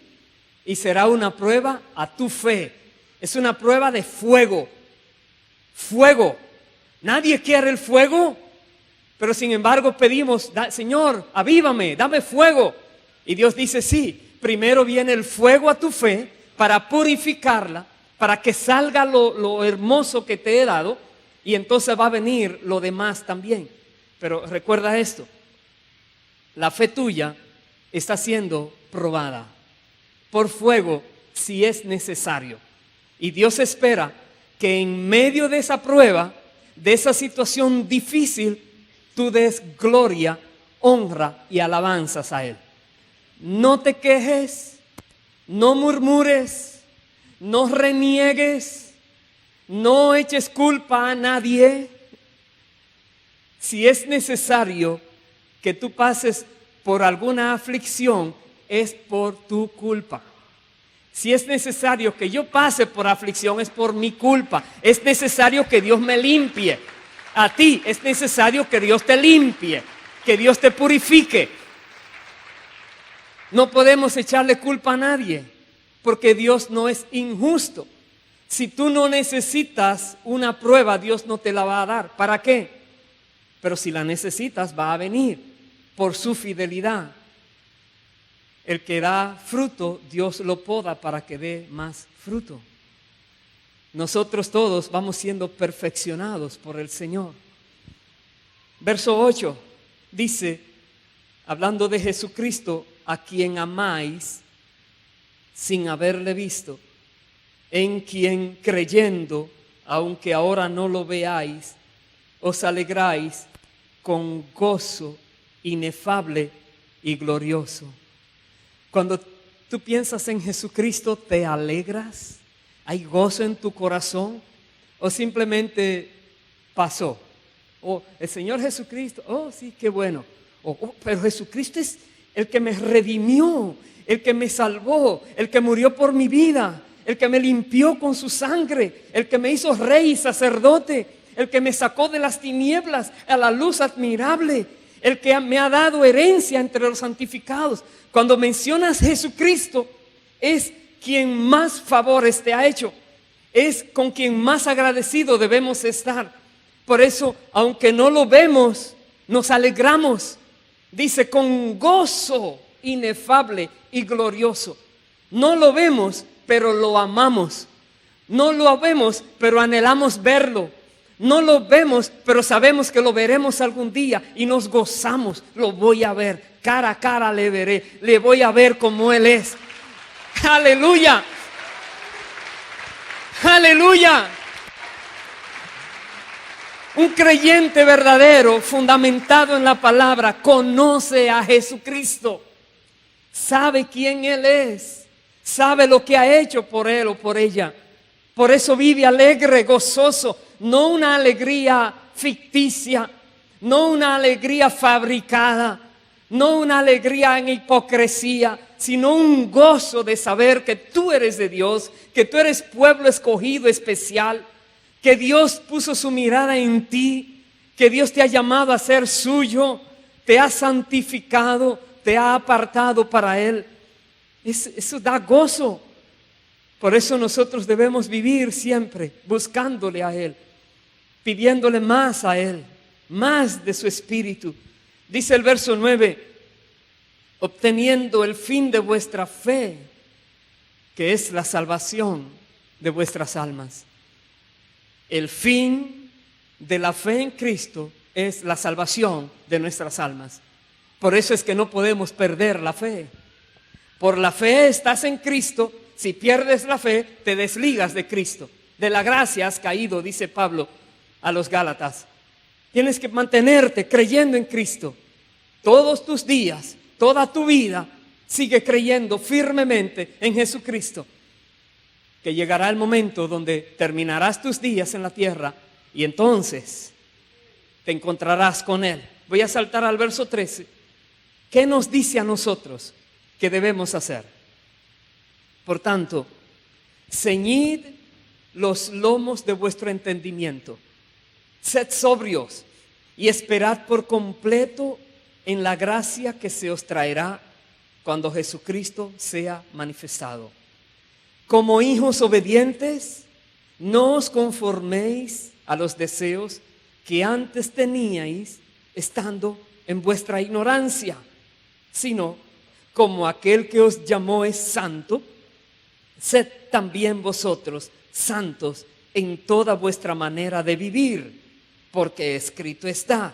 Y será una prueba a tu fe. Es una prueba de fuego. Fuego. Nadie quiere el fuego, pero sin embargo pedimos, Señor, avívame, dame fuego. Y Dios dice, sí, primero viene el fuego a tu fe para purificarla, para que salga lo hermoso que te he dado, y entonces va a venir lo demás también. Pero recuerda esto, la fe tuya está siendo probada por fuego si es necesario. Y Dios espera que en medio de esa prueba, de esa situación difícil, tú des gloria, honra y alabanzas a Él. No te quejes, no murmures, no reniegues, no eches culpa a nadie. Si es necesario que tú pases por alguna aflicción, es por tu culpa. Si es necesario que yo pase por aflicción, es por mi culpa. Es necesario que Dios me limpie. A ti es necesario que Dios te limpie, que Dios te purifique. No podemos echarle culpa a nadie, porque Dios no es injusto. Si tú no necesitas una prueba, Dios no te la va a dar. ¿Para qué? Pero si la necesitas, va a venir por su fidelidad. El que da fruto, Dios lo poda para que dé más fruto. Nosotros todos vamos siendo perfeccionados por el Señor. Verso 8 dice, hablando de Jesucristo, a quien amáis sin haberle visto, en quien creyendo, aunque ahora no lo veáis, os alegráis con gozo inefable y glorioso. Cuando tú piensas en Jesucristo, ¿te alegras? ¿Hay gozo en tu corazón? ¿O simplemente pasó? ¿O el Señor Jesucristo? Oh, sí, qué bueno. Pero Jesucristo es el que me redimió, el que me salvó, el que murió por mi vida, el que me limpió con su sangre, el que me hizo rey y sacerdote, el que me sacó de las tinieblas a la luz admirable, el que me ha dado herencia entre los santificados. Cuando mencionas Jesucristo, es quien más favores te ha hecho, es con quien más agradecido debemos estar. Por eso, aunque no lo vemos, nos alegramos. Dice, con gozo inefable y glorioso. No lo vemos, pero lo amamos. No lo vemos, pero anhelamos verlo. No lo vemos, pero sabemos que lo veremos algún día y nos gozamos. Lo voy a ver, cara a cara le veré, le voy a ver como Él es. ¡Aleluya! ¡Aleluya! Un creyente verdadero, fundamentado en la palabra, conoce a Jesucristo. Sabe quién Él es. Sabe lo que ha hecho por él o por ella. Por eso vive alegre, gozoso. No una alegría ficticia, no una alegría fabricada, no una alegría en hipocresía, sino un gozo de saber que tú eres de Dios, que tú eres pueblo escogido especial, que Dios puso su mirada en ti, que Dios te ha llamado a ser suyo, te ha santificado, te ha apartado para Él. Eso da gozo. Por eso nosotros debemos vivir siempre buscándole a Él, pidiéndole más a Él, más de su Espíritu. Dice el verso 9, obteniendo el fin de vuestra fe, que es la salvación de vuestras almas. El fin de la fe en Cristo es la salvación de nuestras almas. Por eso es que no podemos perder la fe. Por la fe estás en Cristo. Si pierdes la fe, te desligas de Cristo. De la gracia has caído, dice Pablo a los Gálatas. Tienes que mantenerte creyendo en Cristo. Todos tus días, toda tu vida, sigue creyendo firmemente en Jesucristo. Que llegará el momento donde terminarás tus días en la tierra y entonces te encontrarás con Él. Voy a saltar al verso 13. ¿Qué nos dice a nosotros que debemos hacer? Por tanto, ceñid los lomos de vuestro entendimiento, sed sobrios y esperad por completo en la gracia que se os traerá cuando Jesucristo sea manifestado. Como hijos obedientes, no os conforméis a los deseos que antes teníais estando en vuestra ignorancia, sino como aquel que os llamó es santo, sed también vosotros santos en toda vuestra manera de vivir, porque escrito está,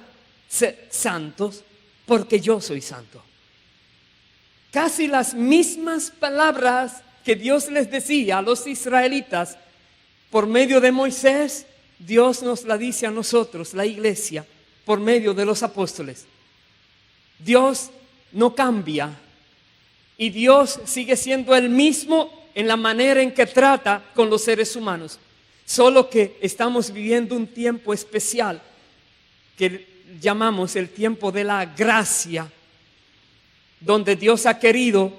sed santos porque yo soy santo. Casi las mismas palabras que Dios les decía a los israelitas por medio de Moisés, Dios nos la dice a nosotros, la iglesia, por medio de los apóstoles. Dios no cambia y Dios sigue siendo el mismo en la manera en que trata con los seres humanos. Solo que estamos viviendo un tiempo especial que llamamos el tiempo de la gracia, donde Dios ha querido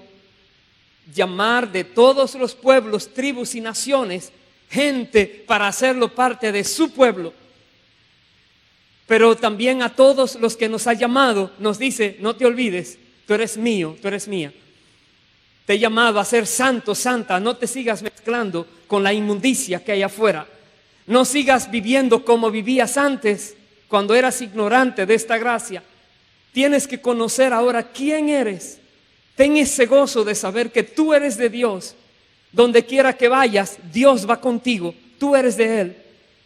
llamar de todos los pueblos, tribus y naciones gente para hacerlo parte de su pueblo. Pero también a todos los que nos ha llamado nos dice, no te olvides, tú eres mío, tú eres mía. Te he llamado a ser santo, santa. No te sigas mezclando con la inmundicia que hay afuera. No sigas viviendo como vivías antes, cuando eras ignorante de esta gracia. Tienes que conocer ahora quién eres. Ten ese gozo de saber que tú eres de Dios. Donde quiera que vayas, Dios va contigo. Tú eres de Él.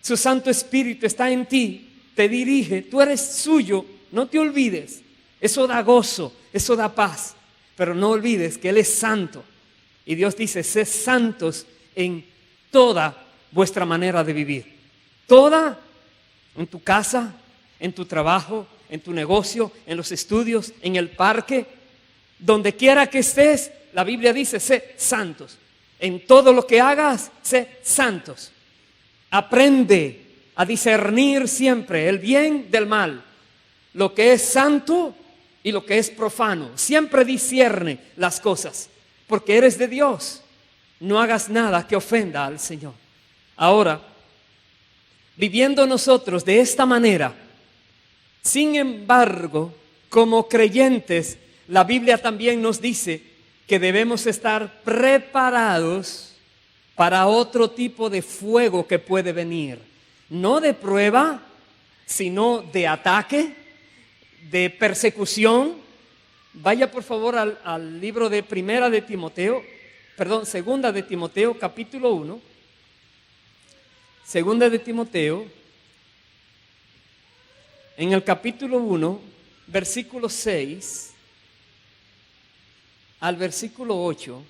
Su Santo Espíritu está en ti, te dirige. Tú eres suyo. No te olvides. Eso da gozo, eso da paz. Pero no olvides que Él es santo. Y Dios dice, sed santos en toda vuestra manera de vivir. Toda, en tu casa, en tu trabajo, en tu negocio, en los estudios, en el parque, donde quiera que estés, la Biblia dice, sed santos. En todo lo que hagas, sed santos. Aprende a discernir siempre el bien del mal, lo que es santo y lo que es profano. Siempre discierne las cosas, porque eres de Dios. No hagas nada que ofenda al Señor. Ahora, viviendo nosotros de esta manera, sin embargo, como creyentes, la Biblia también nos dice que debemos estar preparados para otro tipo de fuego que puede venir. No de prueba, sino de ataque, de persecución. Vaya por favor al libro de Segunda de Timoteo, capítulo 1. Segunda de Timoteo, en el capítulo 1, versículo 6 al versículo 8,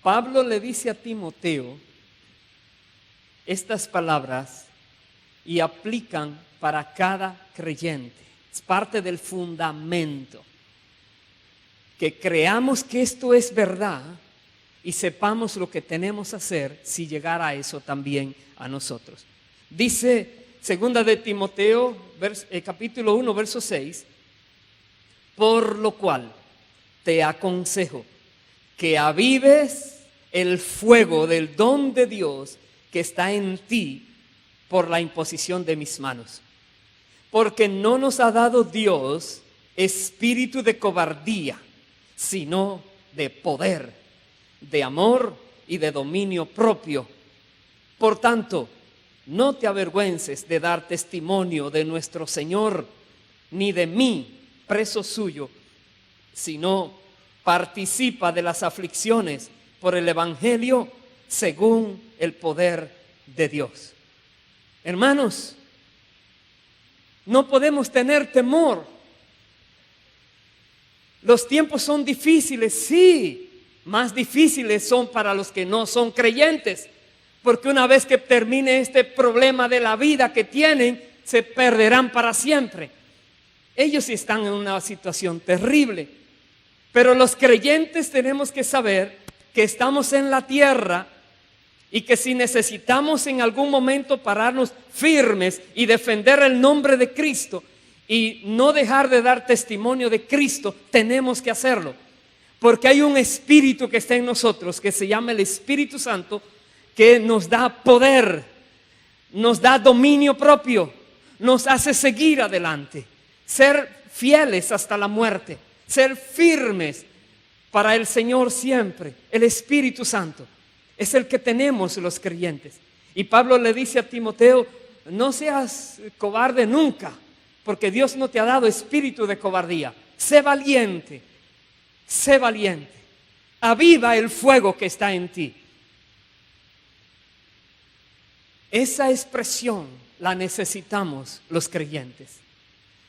Pablo le dice a Timoteo estas palabras y aplican para cada creyente. Es parte del fundamento. Que creamos que esto es verdad y sepamos lo que tenemos que hacer si llegara eso también a nosotros. Dice Segunda de Timoteo, capítulo 1, verso 6, por lo cual te aconsejo que avives el fuego del don de Dios que está en ti por la imposición de mis manos. Porque no nos ha dado Dios espíritu de cobardía, sino de poder, de amor y de dominio propio. Por tanto, no te avergüences de dar testimonio de nuestro Señor, ni de mí, preso suyo, sino participa de las aflicciones por el Evangelio según el poder de Dios. Hermanos, no podemos tener temor. Los tiempos son difíciles, sí, más difíciles son para los que no son creyentes, porque una vez que termine este problema de la vida que tienen, se perderán para siempre. Ellos sí están en una situación terrible, pero los creyentes tenemos que saber que estamos en la tierra y que si necesitamos en algún momento pararnos firmes y defender el nombre de Cristo y no dejar de dar testimonio de Cristo, tenemos que hacerlo. Porque hay un espíritu que está en nosotros que se llama el Espíritu Santo, que nos da poder, nos da dominio propio, nos hace seguir adelante, ser fieles hasta la muerte, ser firmes para el Señor siempre. El Espíritu Santo es el que tenemos los creyentes. Y Pablo le dice a Timoteo, no seas cobarde nunca, porque Dios no te ha dado espíritu de cobardía. Sé valiente, aviva el fuego que está en ti. Esa expresión la necesitamos los creyentes.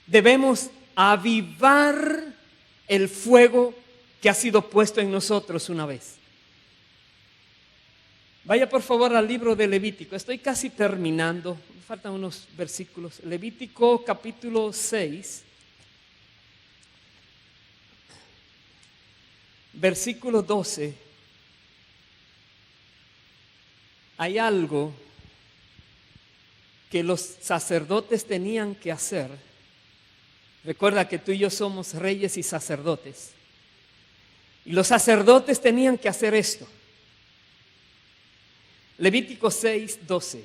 Debemos avivar el fuego que ha sido puesto en nosotros una vez. Vaya por favor al libro de Levítico. Estoy casi terminando. Me faltan unos versículos. Levítico capítulo 6. Versículo 12. Hay algo que los sacerdotes tenían que hacer. Recuerda que tú y yo somos reyes y sacerdotes. Y los sacerdotes tenían que hacer esto. Levítico 6, 12.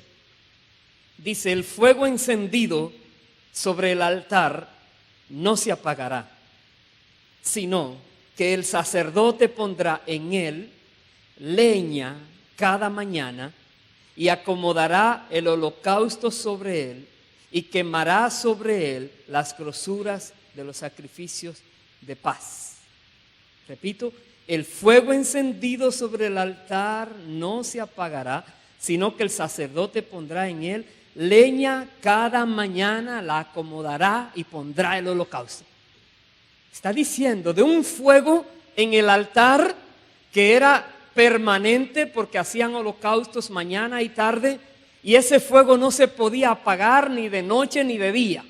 Dice, el fuego encendido sobre el altar no se apagará, sino que el sacerdote pondrá en él leña cada mañana y acomodará el holocausto sobre él y quemará sobre él las grosuras de los sacrificios de paz. Repito, el fuego encendido sobre el altar no se apagará, sino que el sacerdote pondrá en él leña cada mañana, la acomodará y pondrá el holocausto. Está diciendo de un fuego en el altar que era permanente porque hacían holocaustos mañana y tarde, y ese fuego no se podía apagar ni de noche ni de día.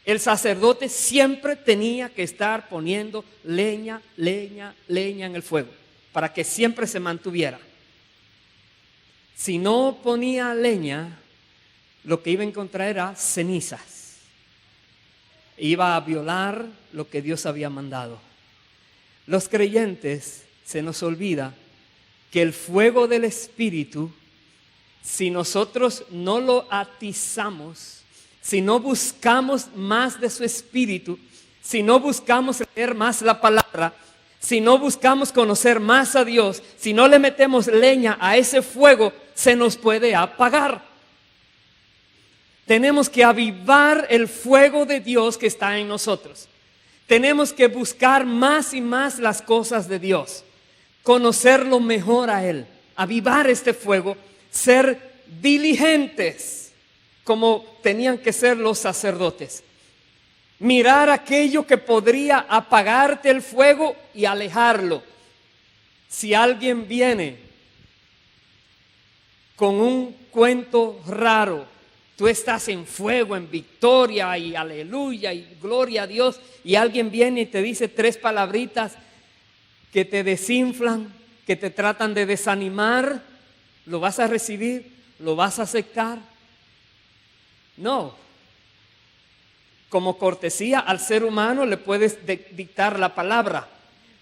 El sacerdote siempre tenía que estar poniendo leña en el fuego para que siempre se mantuviera. Si no ponía leña, lo que iba a encontrar era cenizas. Iba a violar lo que Dios había mandado. Los creyentes, se nos olvida que el fuego del Espíritu, si nosotros no lo atizamos, si no buscamos más de su Espíritu, si no buscamos leer más la palabra, si no buscamos conocer más a Dios, si no le metemos leña a ese fuego, se nos puede apagar. Tenemos que avivar el fuego de Dios que está en nosotros. Tenemos que buscar más y más las cosas de Dios, conocerlo mejor a Él, avivar este fuego, ser diligentes como tenían que ser los sacerdotes. Mirar aquello que podría apagarte el fuego y alejarlo. Si alguien viene con un cuento raro, tú estás en fuego, en victoria y aleluya y gloria a Dios, y alguien viene y te dice 3 palabritas que te desinflan, que te tratan de desanimar, ¿lo vas a recibir? ¿Lo vas a aceptar? No. Como cortesía al ser humano le puedes dictar la palabra,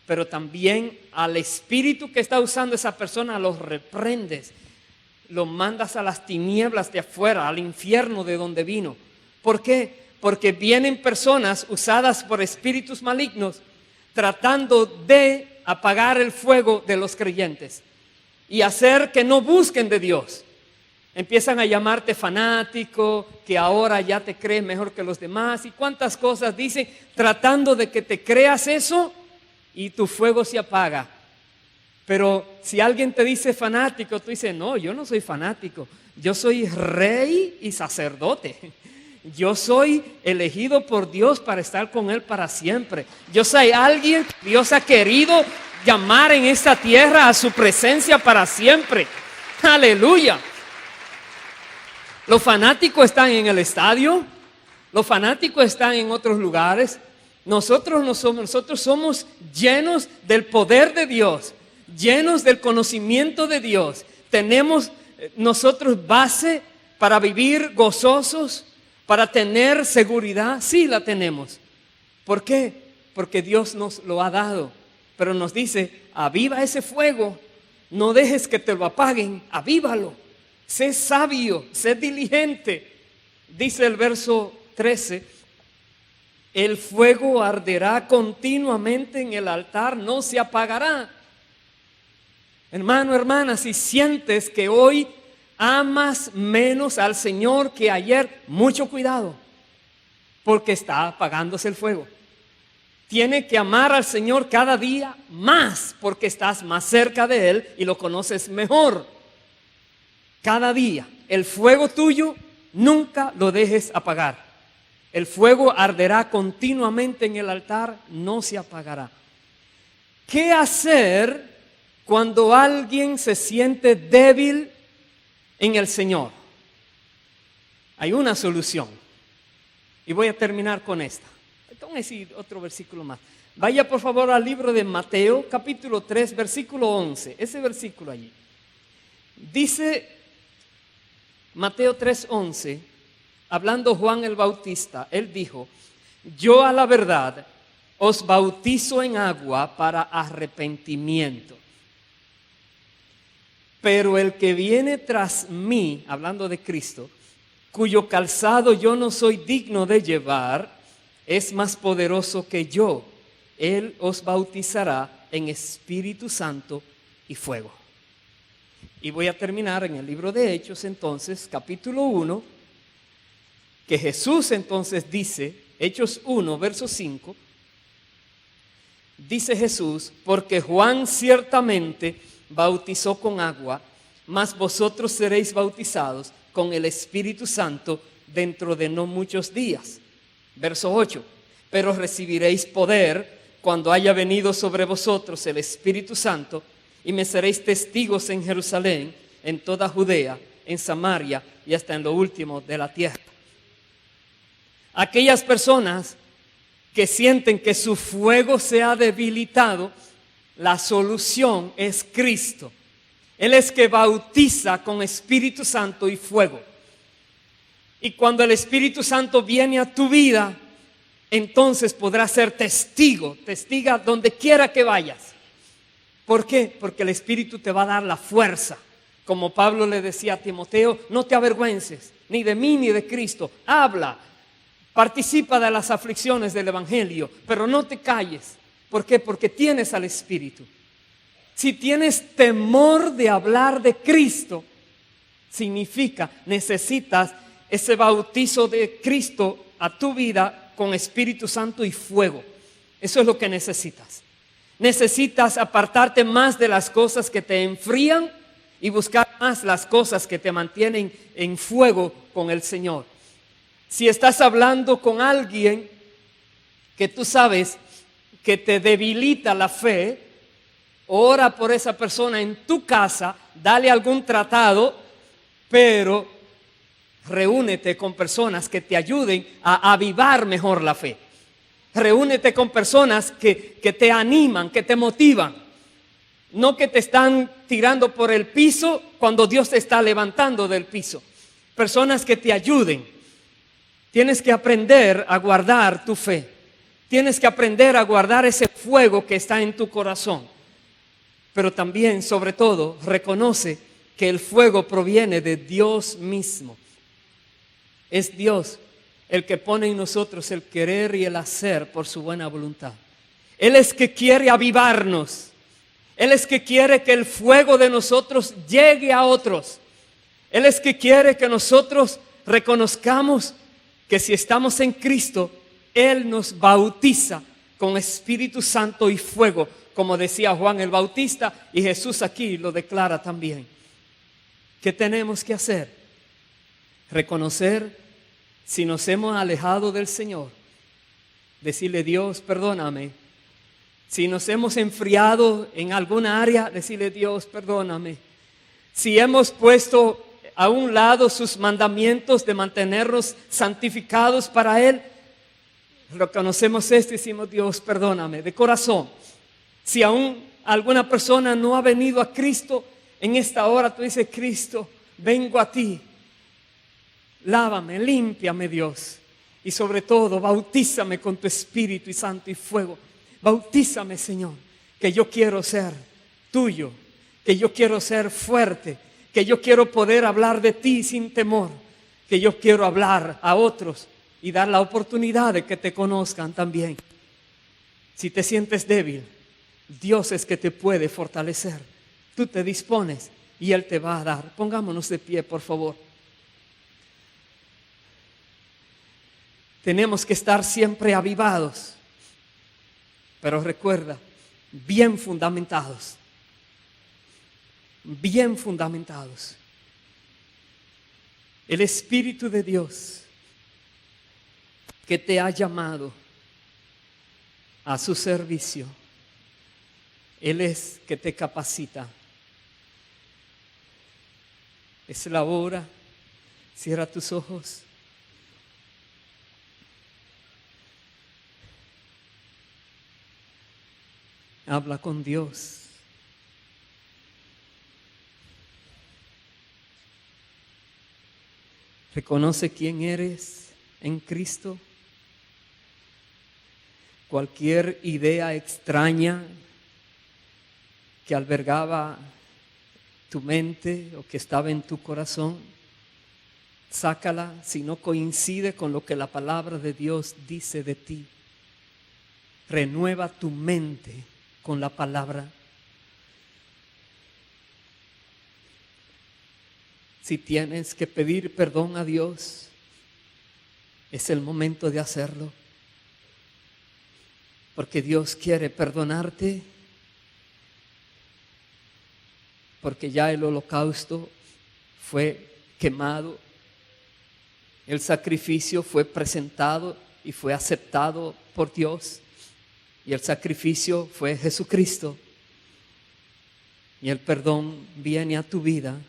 pero también al espíritu que está usando esa persona los reprendes. Lo mandas a las tinieblas de afuera, al infierno de donde vino. ¿Por qué? Porque vienen personas usadas por espíritus malignos tratando de apagar el fuego de los creyentes y hacer que no busquen de Dios. Empiezan a llamarte fanático, que ahora ya te crees mejor que los demás y cuántas cosas dicen, tratando de que te creas eso y tu fuego se apaga. Pero si alguien te dice fanático, tú dices, no, yo no soy fanático, yo soy rey y sacerdote. Yo soy elegido por Dios para estar con Él para siempre. Yo soy alguien que Dios ha querido llamar en esta tierra a su presencia para siempre. Aleluya. Los fanáticos están en el estadio, los fanáticos están en otros lugares. Nosotros somos llenos del poder de Dios, llenos del conocimiento de Dios. Tenemos nosotros base para vivir gozosos, para tener seguridad. Sí, la tenemos. ¿Por qué? Porque Dios nos lo ha dado. Pero nos dice, aviva ese fuego, no dejes que te lo apaguen, avívalo. Sé sabio, sé diligente. Dice el verso 13, el fuego arderá continuamente en el altar, no se apagará. Hermano, hermana, si sientes que hoy amas menos al Señor que ayer, mucho cuidado, porque está apagándose el fuego. Tiene que amar al Señor cada día más, porque estás más cerca de Él y lo conoces mejor. Cada día, el fuego tuyo nunca lo dejes apagar. El fuego arderá continuamente en el altar, no se apagará. ¿Qué hacer cuando alguien se siente débil en el Señor? Hay una solución. Y voy a terminar con esta. Voy a decir otro versículo más. Vaya por favor al libro de Mateo, capítulo 3, versículo 11. Ese versículo allí. Dice Mateo 3:11, hablando Juan el Bautista, él dijo, yo a la verdad os bautizo en agua para arrepentimiento. Pero el que viene tras mí, hablando de Cristo, cuyo calzado yo no soy digno de llevar, es más poderoso que yo, Él os bautizará en Espíritu Santo y fuego. Y voy a terminar en el libro de Hechos entonces, capítulo 1, que Jesús entonces dice, Hechos 1, verso 5, dice Jesús, porque Juan ciertamente bautizó con agua, mas vosotros seréis bautizados con el Espíritu Santo dentro de no muchos días. Verso 8, pero recibiréis poder cuando haya venido sobre vosotros el Espíritu Santo, y me seréis testigos en Jerusalén, en toda Judea, en Samaria y hasta en lo último de la tierra. Aquellas personas que sienten que su fuego se ha debilitado, la solución es Cristo. Él es que bautiza con Espíritu Santo y fuego. Y cuando el Espíritu Santo viene a tu vida, entonces podrás ser testiga donde quiera que vayas. ¿Por qué? Porque el Espíritu te va a dar la fuerza. Como Pablo le decía a Timoteo, no te avergüences, ni de mí ni de Cristo. Habla, participa de las aflicciones del Evangelio, pero no te calles. ¿Por qué? Porque tienes al Espíritu. Si tienes temor de hablar de Cristo, significa necesitas ese bautizo de Cristo a tu vida con Espíritu Santo y fuego. Eso es lo que necesitas. Necesitas apartarte más de las cosas que te enfrían y buscar más las cosas que te mantienen en fuego con el Señor. Si estás hablando con alguien que tú sabes que te debilita la fe, ora por esa persona en tu casa, dale algún tratado, pero reúnete con personas que te ayuden a avivar mejor la fe. Reúnete con personas que te animan, que te motivan. No que te están tirando por el piso cuando Dios te está levantando del piso. Personas que te ayuden. Tienes que aprender a guardar tu fe. Tienes que aprender a guardar ese fuego que está en tu corazón. Pero también, sobre todo, reconoce que el fuego proviene de Dios mismo. Es Dios el que pone en nosotros el querer y el hacer por su buena voluntad. Él es que quiere avivarnos. Él es que quiere que el fuego de nosotros llegue a otros. Él es que quiere que nosotros reconozcamos que si estamos en Cristo, Él nos bautiza con Espíritu Santo y fuego, como decía Juan el Bautista, y Jesús aquí lo declara también. ¿Qué tenemos que hacer? Reconocer si nos hemos alejado del Señor, decirle: Dios, perdóname. Si nos hemos enfriado en alguna área, decirle: Dios, perdóname. Si hemos puesto a un lado sus mandamientos de mantenernos santificados para Él, reconocemos esto y decimos: Dios, perdóname, de corazón. Si aún alguna persona no ha venido a Cristo, en esta hora tú dices: Cristo, vengo a ti. Lávame, límpiame, Dios. Y sobre todo, bautízame con tu Espíritu y Santo y fuego. Bautízame, Señor, que yo quiero ser tuyo, que yo quiero ser fuerte, que yo quiero poder hablar de ti sin temor, que yo quiero hablar a otros y dar la oportunidad de que te conozcan también. Si te sientes débil, Dios es que te puede fortalecer. Tú te dispones y Él te va a dar. Pongámonos de pie, por favor. Tenemos que estar siempre avivados, pero recuerda, bien fundamentados. Bien fundamentados. El Espíritu de Dios que te ha llamado a su servicio, Él es que te capacita. Es la hora. Cierra tus ojos. Habla con Dios. Reconoce quién eres en Cristo. Cualquier idea extraña que albergaba tu mente o que estaba en tu corazón, sácala si no coincide con lo que la palabra de Dios dice de ti. Renueva tu mente con la palabra. Si tienes que pedir perdón a Dios, es el momento de hacerlo. Porque Dios quiere perdonarte. Porque ya el holocausto fue quemado. El sacrificio fue presentado y fue aceptado por Dios. Y el sacrificio fue Jesucristo. Y el perdón viene a tu vida